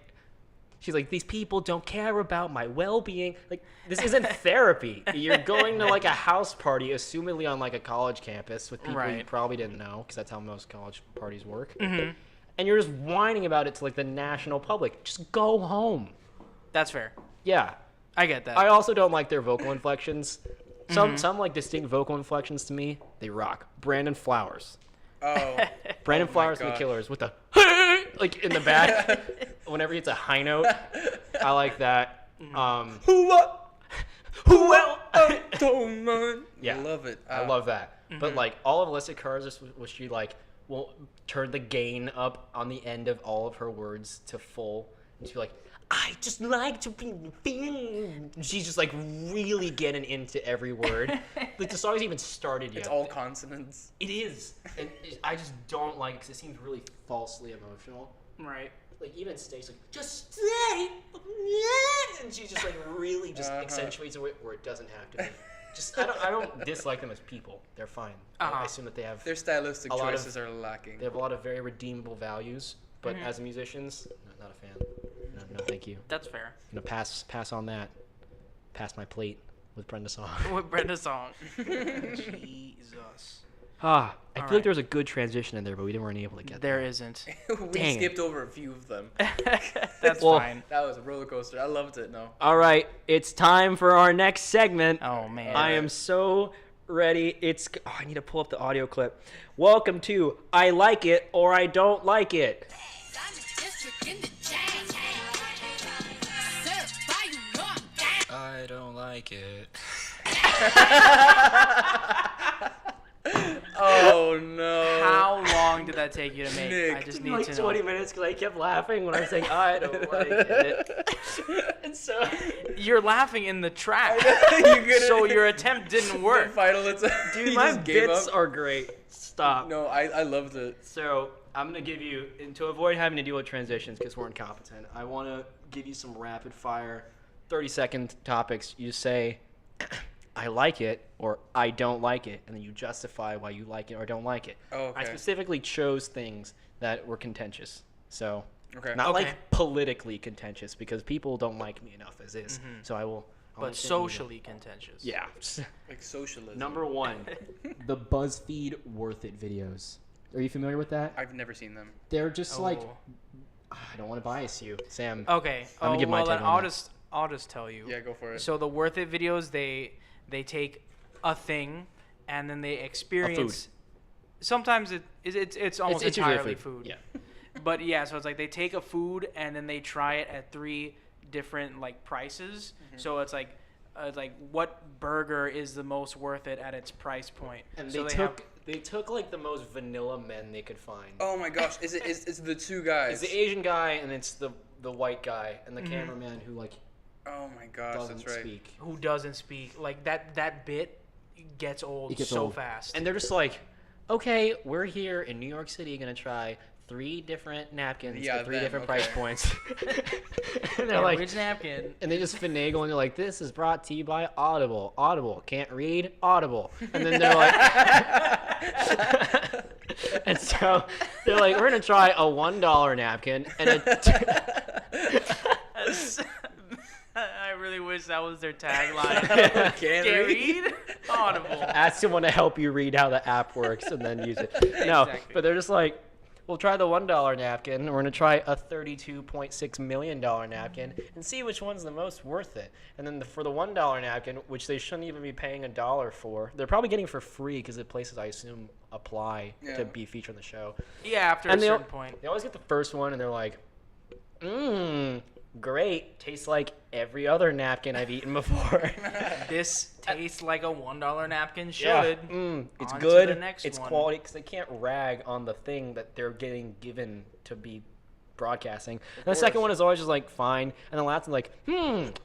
she's like, these people don't care about my well-being. Like, this isn't therapy. You're going to, like, a house party, assumedly on, like, a college campus with people you probably didn't know, because that's how most college parties work. Mm-hmm. And you're just whining about it to, like, the national public. Just go home. That's fair. Yeah. I get that. I also don't like their vocal inflections. Some like, distinct vocal inflections to me, they rock. Brandon Flowers. Oh. Brandon Flowers and the Killers with the like in the back whenever he hits a high note. I like that. Who don't mind. Yeah, I love it. I love that. But like all of Alessia Cara's was she like will turn the gain up on the end of all of her words to full, and she'd be like, I just like to be feeling. She's just like really getting into every word. Like the song's even started yet. It's all consonants. It is, and I just don't like it because it seems really falsely emotional. Right. Like even Stace like just stay, and she just like really just accentuates it where it doesn't have to be. Just I don't dislike them as people. They're fine. I assume that they have Their stylistic choices are lacking. They have a lot of very redeemable values, but as musicians, not a fan. No, thank you. That's fair. I'm gonna pass on that. Pass my plate with Brenda Song. With Brenda Song. Jesus. I feel right. like there was a good transition in there, but we weren't able to get There isn't. We Dang. skipped over a few of them. That's Well, fine. That was a roller coaster. I loved it. No. All right, it's time for our next segment. Oh, man. I am so ready. I need to pull up the audio clip. Welcome to I Like It or I Don't Like It. I don't like it. Oh no. How long did that take you to make? Nick. I just need Like to 20 know. minutes because I kept laughing when I was saying I don't like it. And so You're laughing in the track. You're So your attempt didn't work. Final attempt. dude, He my just gave bits up. are great. Stop. No, I loved it. So I'm gonna give you, and to avoid having to deal with transitions because we're incompetent, I want to give you some rapid fire, 30-second topics. You say, I like it or I don't like it, and then you justify why you like it or don't like it. Oh, okay. I specifically chose things that were contentious. So Okay. not Okay. like politically contentious because people don't like me enough as is. So I will. But socially contentious. Yeah. Like socialism. Number one, the Buzzfeed Worth It videos. Are you familiar with that? I've never seen them. They're just like, Oh. I don't want to bias you, Sam. Okay. I'm gonna give my well, take then on that. I'll just tell you. Yeah, go for it. So the Worth It videos, they take a thing and then they experience. Sometimes it's almost It's usually entirely food. Yeah. But yeah, so it's like they take a food and then they try it at 3 different like prices. So it's like what burger is the most worth it at its price point. And so they took like the most vanilla men they could find. Oh my gosh, it's the two guys. It's the Asian guy and it's the white guy and the cameraman who like Oh my gosh, doesn't that's right. speak. who doesn't speak like that bit gets old It gets so old. fast. And they're just like, okay, we're here in New York City gonna try 3 different napkins Yeah, for 3 them, different okay. price points. And they're like, which napkin? and they just finagle and they're like, this is brought to you by Audible. Audible. Can't read? Audible. And then they're like, and so they're like, we're going to try a $1 napkin and I really wish that was their tagline. Can't Can't read? read? Audible. ask someone to help you read how the app works and then use it. No, Exactly. but they're just like, we'll try the $1 napkin. We're going to try a $32.6 million napkin and see which one's the most worth it. And then for the $1 napkin, which they shouldn't even be paying $1 for, they're probably getting for free because the places I assume apply Yeah. to be featured on the show. Yeah, after And a they certain point. They always get the first one and they're like, great. Tastes like every other napkin I've eaten before. This tastes like a $1 napkin should. Yeah. It's On to good. the next It's one. quality because they can't rag on the thing that they're getting given to be broadcasting. And the second one is always just like fine, and the last one's like,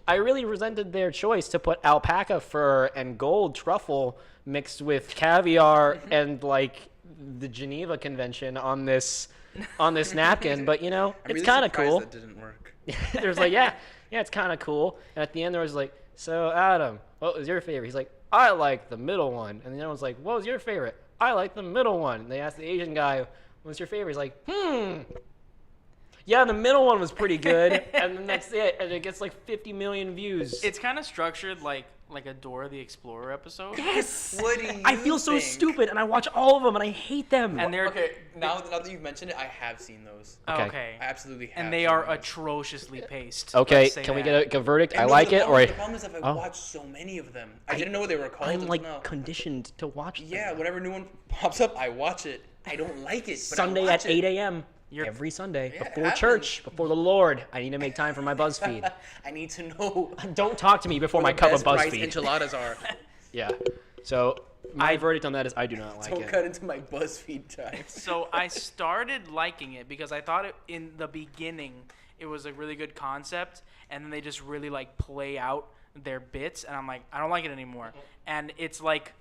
I really resented their choice to put alpaca fur and gold truffle mixed with caviar and like the Geneva Convention on this napkin, but you know, I'm it's really kind of surprised cool. That didn't work. There's like, yeah, it's kind of cool. And at the end, there was like, so Adam, what was your favorite? He's like, I like the middle one. And the other one's like, what was your favorite? I like the middle one. And they asked the Asian guy, what's your favorite? He's like, yeah, the middle one was pretty good. And then that's it. And it gets like 50 million views. It's kind of structured like a Dora the Explorer episode. Yes. What do you I feel so stupid, and I watch all of them, and I hate them. And they're Okay, now that you've mentioned it, I have seen those. okay. I absolutely have. And they seen are those. atrociously paced. Okay, Let's say can we that. get a verdict? I No, like the it, problem- or the problem is that I watched so many of them. I didn't know what they were called. I'm until like now. conditioned to watch them. Yeah, whenever new one pops up, I watch it. I don't like it. But Sunday I watch at 8 a.m. You're- every Sunday Yeah, it before happens. church, before the Lord. I need to make time for my Buzzfeed. I need to know Don't talk to me before where my the cup of best priced Buzzfeed. enchiladas are. Yeah. So my verdict on that is I do not like Don't it. cut into my BuzzFeed time. So I started liking it because I thought in the beginning it was a really good concept, and then they just really like play out their bits, and I'm like, I don't like it anymore. And it's like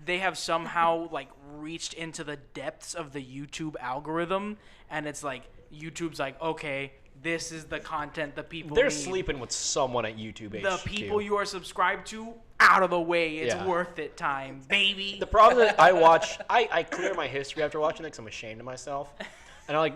they have somehow like reached into the depths of the YouTube algorithm, and it's like YouTube's like, okay, this is the content that people They're need. sleeping with someone at YouTube HQ. The people you are subscribed to, out of the way. It's Yeah. worth it time, baby. The problem is I clear my history after watching it because I'm ashamed of myself. And I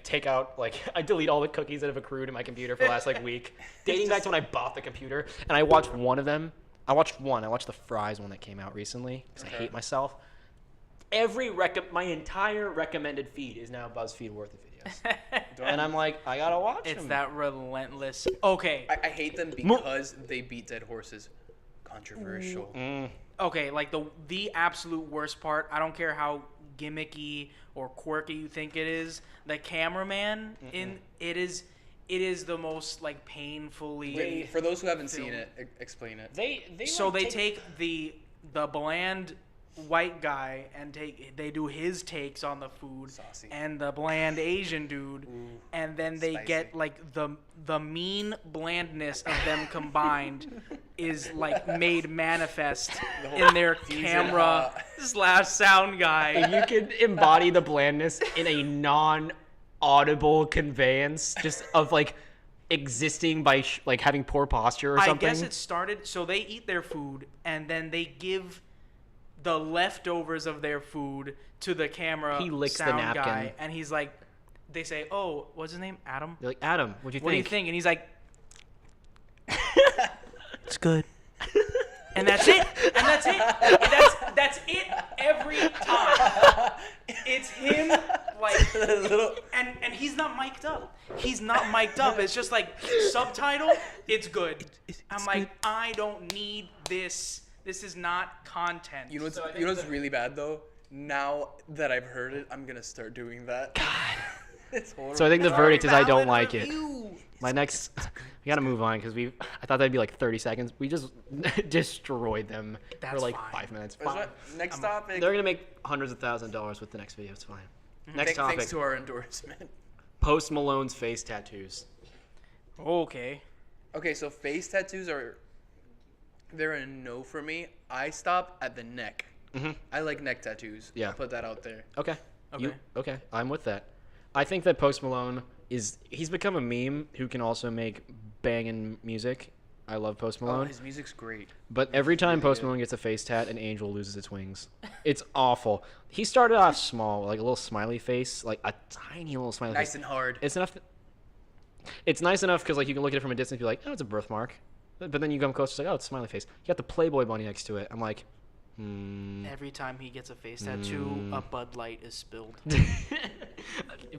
take out, I delete all the cookies that have accrued in my computer for the last, week. Dating back to when I bought the computer. And I watched one of them. I watched the fries one that came out recently because I hate myself. My entire recommended feed is now BuzzFeed worth of videos. And I'm like, I gotta watch them. It's that relentless. Okay. I hate them because they beat dead horses. Controversial. Okay, like the absolute worst part, I don't care how gimmicky or quirky you think it is, the cameraman it is the most painfully Wait, for those who haven't seen it, explain it. they take the bland white guy and they do his takes on the food. Saucy. And the bland Asian dude, and then they spicy. get the mean blandness of them combined is made manifest in their camera / sound guy. You can embody the blandness in a non-audible conveyance, just of existing by having poor posture or something. I guess it started so they eat their food and then they give the leftovers of their food to the camera. He licks the sound napkin. guy, and he's like, they say, "Oh, what's his name? Adam." They're like, Adam, what do you think? What do you think? And he's like, "It's good." And that's it. And that's it. And that's it every time. It's him and he's not mic'd up. He's not mic'd up. It's just subtitle. It's good. I'm like, I don't need this. This is not content. You know what's really bad though? Now that I've heard it, I'm gonna start doing that. God. It's horrible. So I think the verdict is I don't like it. Review. My next, we gotta move on because I thought that'd be 30 seconds. We just destroyed them That's for fine. 5 minutes. That's right. Next topic. They're gonna make hundreds of $1,000s with the next video. It's fine. Next topic. Thanks to our endorsement. Post Malone's face tattoos. Okay. Okay, so face tattoos they're a no for me. I stop at the neck. I like neck tattoos. Yeah. I'll put that out there. Okay. Okay. Okay. I'm with that. I think that Post Malone he's become a meme who can also make banging music. I love Post Oh, Malone. his music's great. But every time Post Malone gets a face tat, an angel loses its wings. It's awful. He started off small, a little smiley face, a tiny little smiley face. Nice and hard. It's enough. It's nice enough because you can look at it from a distance and be like, oh, it's a birthmark. But then you come close, it's like, oh, it's a smiley face. You got the Playboy bunny next to it. I'm like, Every time he gets a face tattoo, a Bud Light is spilled.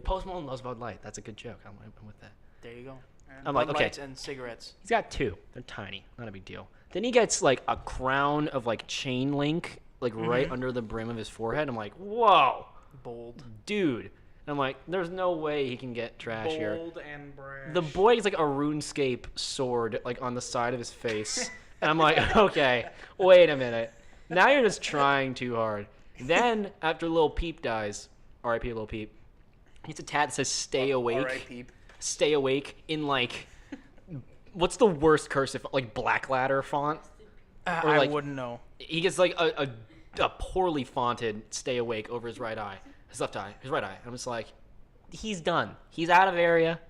Post Malone loves Bud Light. That's a good joke. I'm with that. There you go. I'm Bud like, okay. Lights and cigarettes. He's got 2. They're tiny. Not a big deal. Then he gets a crown of chain link right under the brim of his forehead. I'm like, whoa, Bold. dude. And I'm like, there's no way he can get trashier. Bold and brash. The boy is a RuneScape sword on the side of his face. And I'm like, okay, wait a minute. Now you're just trying too hard. Then after Lil Peep dies, R.I.P. Lil Peep, he gets a tat that says "Stay awake." R.I.P. Stay awake in what's the worst cursive? Blackladder font? Or, I wouldn't know. He gets a poorly fonted "Stay awake" over his right eye, his left eye, his right eye. I'm just like, he's done. He's out of area.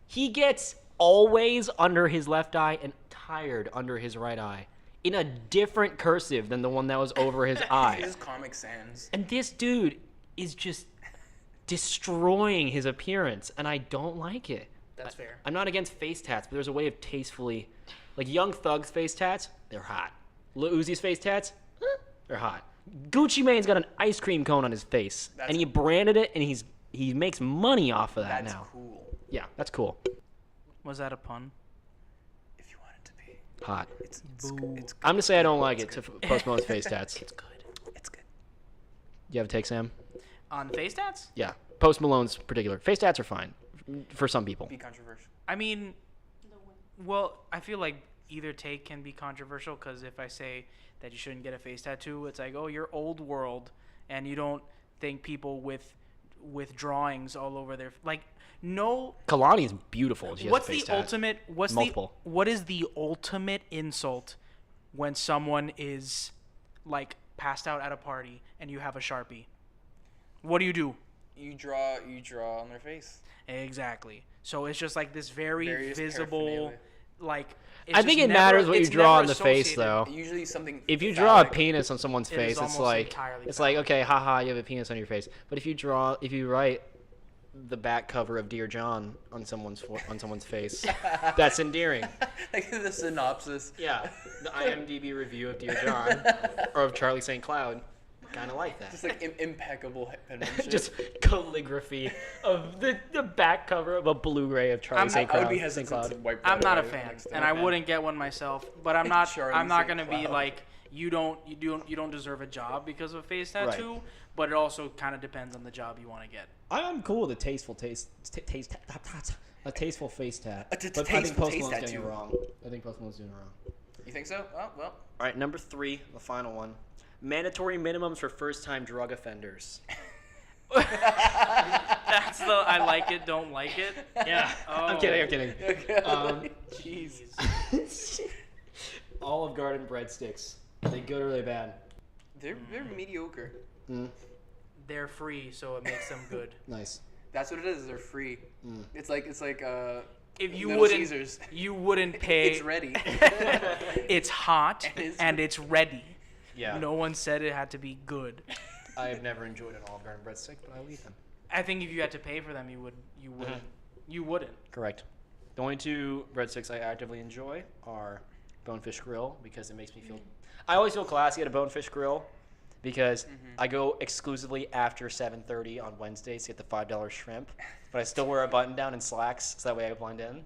He gets always under his left eye and tired under his right eye. in a different cursive than the one that was over his eye. This is Comic Sans. And this dude is just destroying his appearance, and I don't like it. That's fair. I'm not against face tats, but there's a way of tastefully, like Young Thug's face tats, they're hot. Lil Uzi's face tats, they're hot. Gucci Mane's got an ice cream cone on his face, and he branded it, and he makes money off of that now. That's cool. Yeah, that's cool. Was that a pun? If you want it to be. Hot. It's good. I'm gonna say I don't like it to Post Malone's face tats. It's good. It's good. You have a take, Sam? On face tats? Yeah, Post Malone's particular. Face tats are fine for some people. Be controversial. I mean, well, I feel like either take can be controversial because if I say that you shouldn't get a face tattoo, it's like, oh, you're old world, and you don't think people with drawings all over their no. Kalani's beautiful. She has What's a face the tat. ultimate? What is the ultimate insult when someone is like passed out at a party and you have a Sharpie? What do? You draw on their face. Exactly. So it's just like this very visible, paraphernalia. like. I think it matters what you draw on the face, though. Usually something. If you draw a phallic. penis on someone's It is face, it's almost like entirely okay, haha, you have a penis on your face. But if you write the back cover of Dear John on someone's face, that's endearing. Like the synopsis. Yeah, the IMDb review of Dear John or of Charlie St. Cloud, kind of like that. Just like impeccable penmanship. Just calligraphy of the back cover of a Blu-ray of Charlie St. Cloud. I would be St. hesitant Cloud. to wipe that I'm not a away fan, next and time. I wouldn't get one myself. But I'm not. Charlie I'm not St. gonna be Cloud. like you don't deserve a job because of a face tattoo. Right. But it also kind of depends on the job you want to get. I'm cool with a tasteful face tat. A But I think tasteful Post taste Malone's getting it tattoo. wrong. I think Post Malone's doing it wrong. You think so? Oh, well. All right, number 3, the final one. Mandatory minimums for first-time drug offenders. That's the I like it, don't like it. Yeah, I'm Oh. kidding. Jeez. Olive Garden breadsticks. Are they good or are they bad? They're mediocre. They're free, so it makes them good. Nice. That's what it is. They're free. It's like If you Little wouldn't, Caesars. you wouldn't pay. It's ready. It's hot and it's ready. Yeah. No one said it had to be good. I have never enjoyed an Olive Garden breadstick, but I'll eat them. I think if you had to pay for them, you wouldn't. You wouldn't. Correct. The only 2 breadsticks I actively enjoy are Bonefish Grill because it makes me feel. I always feel classy at a Bonefish Grill because I go exclusively after 7:30 on Wednesdays to get the $5 shrimp, but I still wear a button down and slacks so that way I blend in.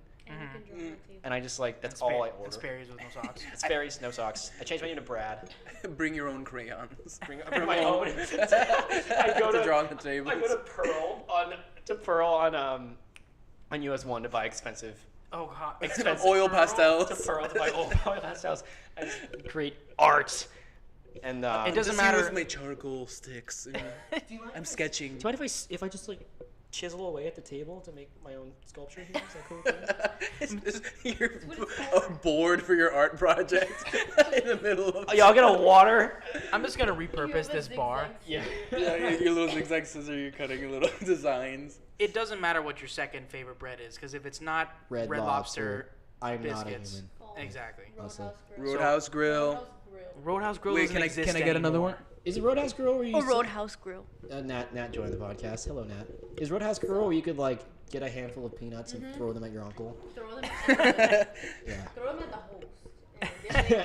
And I just that's all I order. It's Sperry's with no socks. It's Sperry's, no socks. I changed my name to Brad. Bring your own crayons. Bring my own. I go to draw on the table. I go to Pearl on US 1 to buy expensive Oh god. Oil pastels. to Pearl to buy oil pastels and just create art. And It doesn't Just matter. with my charcoal sticks. I'm sketching. Do you mind if I just chisel away at the table to make my own sculpture here? Is that cool with you? You're bored for your art project in the middle of. Y'all get a water? I'm just gonna repurpose this bar. Yeah. Your little zigzag scissor. You're cutting little designs. It doesn't matter what your second favorite bread is, because if it's not Red Lobster, I'm not a biscuits. human. Exactly. Roadhouse Grill. Roadhouse Grill Wait, doesn't can I exist get another anymore. one? Is it Roadhouse Grill where you Or Roadhouse Grill. Nat joined the podcast. Hello, Nat. Is Roadhouse Grill where you could get a handful of peanuts and throw them at your uncle? Throw them at Yeah. throw them at the host. And just say,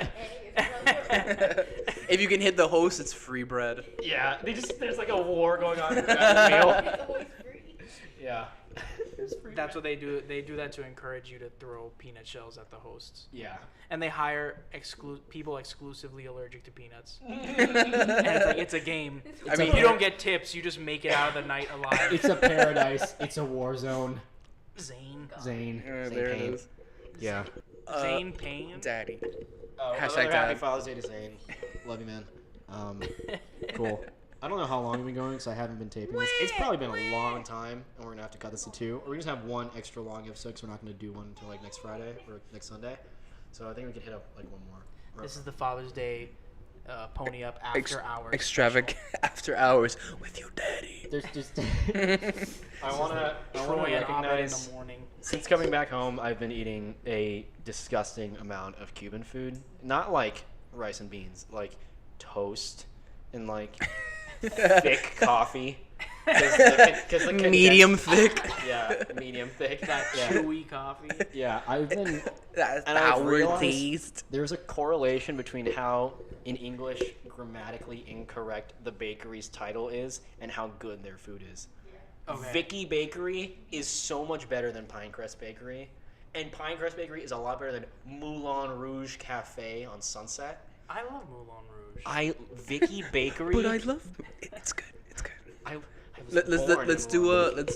hey, If you can hit the host, it's free bread. Yeah. There's a war going on in that meal. it's always free. Yeah. That's what they do. They do that to encourage you to throw peanut shells at the hosts. Yeah. And they hire people exclusively allergic to peanuts. And it's a game. I mean, You don't get tips. You just make it out of the night alive. It's a paradise. It's a war zone. Zane. Zane. there Zane it Payne. is. Yeah. Zane Payne. Daddy. Hashtag Hashtag Happy dad. Father's Day to Zane. Love you, man. Cool. I don't know how long we've been going because I haven't been taping this. It's probably been a long time, and we're going to have to cut this to 2. Or we just have one extra long episode because we're not going to do one until next Friday or next Sunday. So I think we could hit up one more. This is the Father's Day pony up after hours. Extravagant after hours with your daddy. There's just I want to Troy and Abed in recognize the morning. since coming back home, I've been eating a disgusting amount of Cuban food. Not rice and beans, like toast and like thick coffee. Cause Medium thick. Yeah, medium thick. That chewy coffee. Yeah, I've been. That's And I've our realized taste. there's a correlation between how, in English, grammatically incorrect the bakery's title is and how good their food is. Okay. Vicky Bakery is so much better than Pinecrest Bakery, and Pinecrest Bakery is a lot better than Moulin Rouge Cafe on Sunset. I love Moulin Rouge. Vicky Bakery. But I love it's good. It's good. I was Let's born in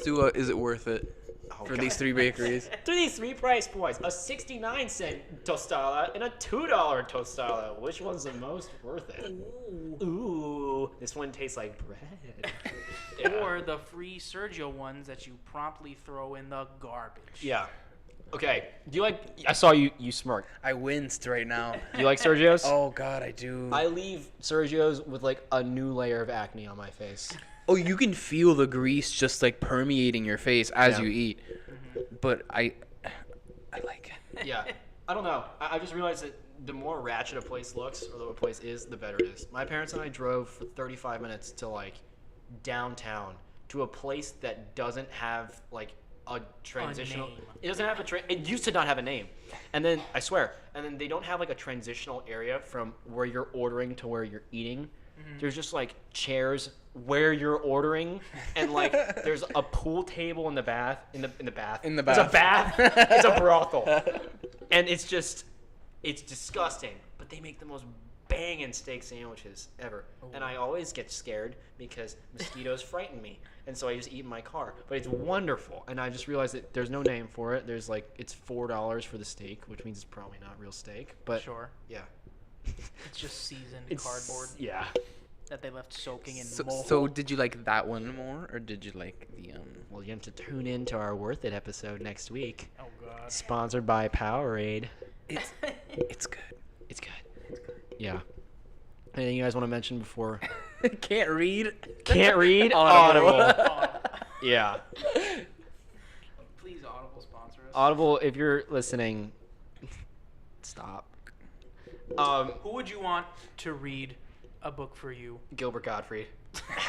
do a is it worth it Oh, for God. these 3 bakeries? These 3 price points: a 69-cent tostada and a $2 tostada. Which one's the most worth it? Ooh, this one tastes like bread. Or the free Sergio ones that you promptly throw in the garbage. Yeah. Okay. Do you like? I saw you smirk. I winced right now. You like Sergio's? Oh God, I do. I leave Sergio's with like a new layer of acne on my face. Oh, you can feel the grease just like permeating your face as Yeah. you eat. But I like it. Yeah. I don't know. I just realized that the more ratchet a place looks or a place is, the better it is. My parents and I drove for 35 minutes to like downtown to a place that doesn't have like a transitional. name. It doesn't have it used to not have a name, and then I swear, and then they don't have like a transitional area from where you're ordering to where you're eating. There's just like chairs where you're ordering, and like there's a pool table in the bath. In the bath. It's a bath. It's a brothel, and it's disgusting. But they make the most banging steak sandwiches ever, and I always get scared because mosquitoes frighten me, and so I just eat in my car. But it's wonderful, and I just realized that there's no name for it. There's like it's $4 for the steak, which means it's probably not real steak. But Sure. yeah, It's just seasoned it's cardboard Yeah. that they left soaking in So, mold. so did you like that one more, or did you like the Well, you have to tune in to our Worth It episode next week. Oh God. Sponsored by Powerade. It's good. It's good. Yeah. Anything you guys want to mention before? Can't read. Can't read? Audible. Audible. Yeah. Please, Audible sponsor us. Audible, if you're listening, stop. Who would you want to read a book for you? Gilbert Gottfried.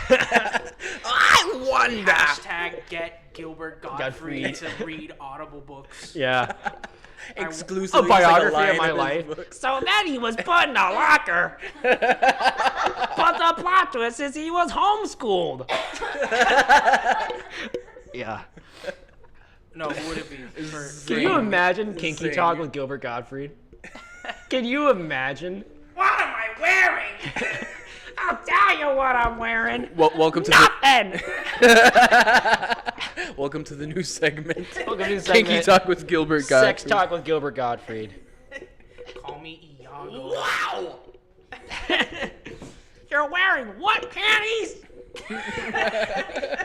I wonder. Hashtag get Gilbert Gottfried to read Audible books. Yeah. Exclusively A just, like, biography line of my his life. book. So then he was put in a locker. But the plot twist is he was homeschooled. Yeah. No, who would it be? Can you imagine Kinky Zing. Talk with Gilbert Gottfried? Can you imagine? What am I wearing? I'll tell you what I'm wearing. Welcome to Nothing. welcome to the new segment. Welcome to the Kinky segment. Talk with Gilbert Gottfried. Sex Talk with Gilbert Gottfried. Call me Iago. Wow. You're wearing what panties?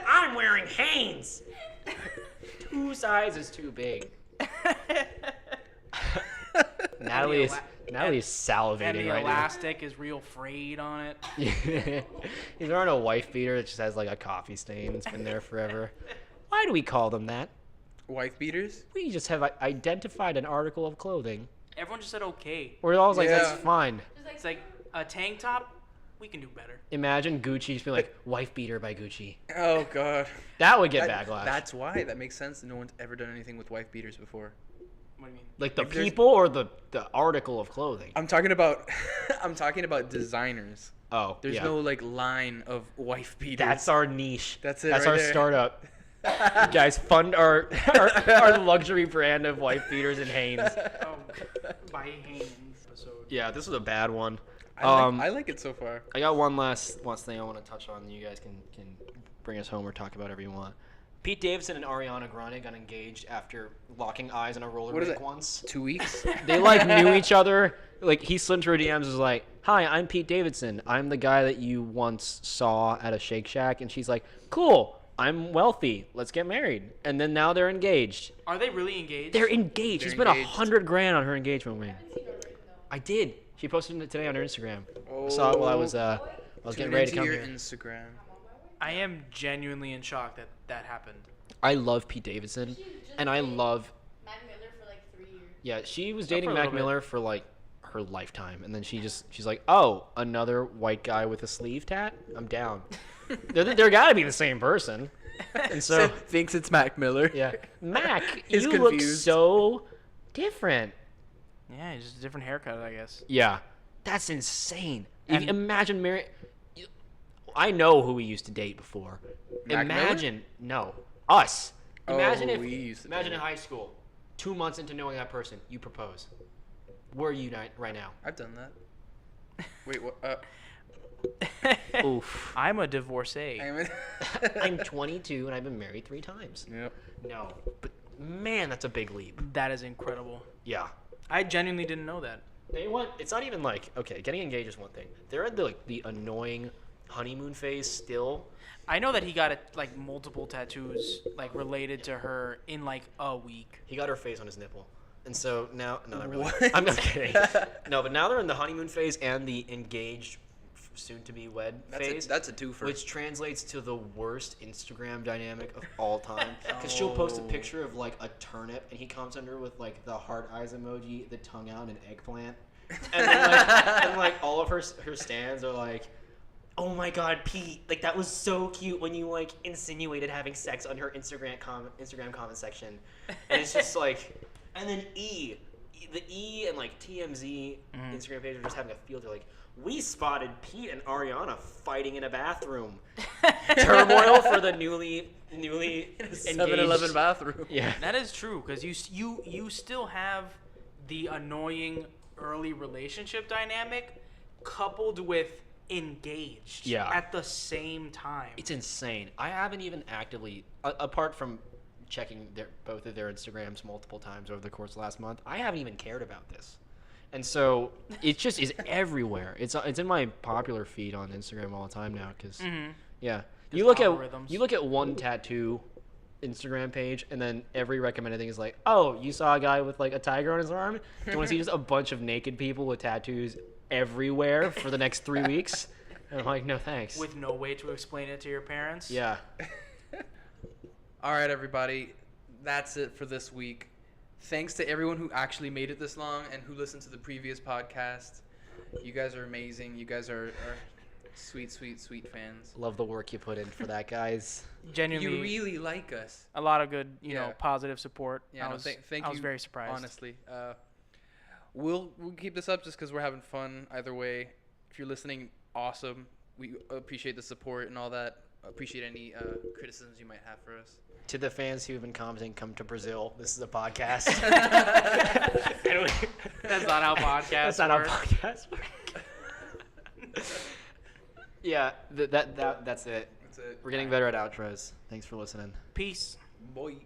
I'm wearing Hanes. 2 sizes too big. Natalie is salivating And the right elastic is real frayed on it. now. He's wearing a wife beater that just has like a coffee stain. It's been there forever. Why do we call them that? Wife beaters? We just have identified an article of clothing. Everyone just said okay. We're always like, Yeah. that's fine. It's like a tank top. We can do better. Imagine Gucci just being like, wife beater by Gucci. Oh God. That would get backlash. That's why. That makes sense. No one's ever done anything with wife beaters before. What do you mean? like the if there's- people or the article of clothing? I'm talking about I'm talking about designers. Oh, There's yeah. no like line of wife beaters. That's our niche. That's it That's right our there. startup. Guys, fund our luxury brand of wife beaters and Hanes. Oh, by Hanes episode. Yeah, this was a bad one. I like it so far. I got one last thing I want to touch on. You guys can bring us home or talk about whatever you want. Pete Davidson and Ariana Grande got engaged after locking eyes on a roller What is rink it? once. 2 weeks? They like knew each other. Like he slid into her DMs and was like, "Hi, I'm Pete Davidson. I'm the guy that you once saw at a Shake Shack." And she's like, "Cool. I'm wealthy. Let's get married." And then now they're engaged. Are they really engaged? They're engaged. They're She spent engaged. $100,000 on her engagement ring. I did. She posted it today on her Instagram. I saw it while I was getting ready to come your here. Instagram. I am genuinely in shock that that happened. I love Pete Davidson, and I love. Mac Miller for like 3 years. Yeah, she was for dating a Mac little bit. Miller for like her lifetime. And then she's like, oh, another white guy with a sleeve tat? I'm down. They're got to be the same person. And so thinks it's Mac Miller. yeah, Mac, He's you look confused. so different. Yeah, it's just a different haircut, I guess. Yeah, that's insane. If And- you imagine Mary. I know who we used to date before. Mac Miller? Imagine us. Imagine Oh, we used to imagine date. in high school, 2 months into knowing that person, you propose. Where are you right now? I've done that. Wait, what? Oof. I'm a divorcee. I'm 22 and I've been married 3 times. Yep. No, but man, that's a big leap. That is incredible. Yeah. I genuinely didn't know that. They want. It's not even like okay, getting engaged is one thing. They're at the annoying honeymoon phase still. I know that he got like multiple tattoos like related to her in like a week. He got her face on his nipple. And so now, no, not really. What? I'm not kidding. No, but now they're in the honeymoon phase and the engaged, soon-to-be wed phase. That's a twofer. Which translates to the worst Instagram dynamic of all time. Because she'll post a picture of like a turnip, and he comes under with like the heart eyes emoji, the tongue out, and an eggplant. And then like all of her stands are like, oh my god, Pete, like that was so cute when you like insinuated having sex on her Instagram comment section. And it's just like, and then the E and like TMZ Instagram page are just having a field. They're like, we spotted Pete and Ariana fighting in a bathroom. Turmoil for the newly engaged 7-Eleven bathroom. Yeah. That is true because you still have the annoying early relationship dynamic coupled with engaged at the same time. It's insane. I haven't even actively, apart from checking both of their Instagrams multiple times over the course of last month, I haven't even cared about this. And so it just is everywhere. It's in my popular feed on Instagram all the time now because yeah, you look at one tattoo Instagram page and then every recommended thing is like, oh, you saw a guy with like a tiger on his arm? Do you want to see just a bunch of naked people with tattoos everywhere for the next 3 weeks? And I'm like, no thanks. With no way to explain it to your parents. Yeah. All right, everybody. That's it for this week. Thanks to everyone who actually made it this long and who listened to the previous podcast. You guys are amazing. You guys are sweet, sweet, sweet fans. Love the work you put in for that, guys. Genuinely, You really like us. a lot of good, you Yeah. know, positive support. Yeah, thank you. I was very surprised. Honestly, we'll keep this up just because we're having fun. Either way, if you're listening, awesome. We appreciate the support and all that. Appreciate any criticisms you might have for us. To the fans who have been commenting, come to Brazil. This is a podcast. That's not how podcasts That's not how work. podcasts work. Yeah, that's it. That's it. We're getting better at outros. Thanks for listening. Peace. Boy.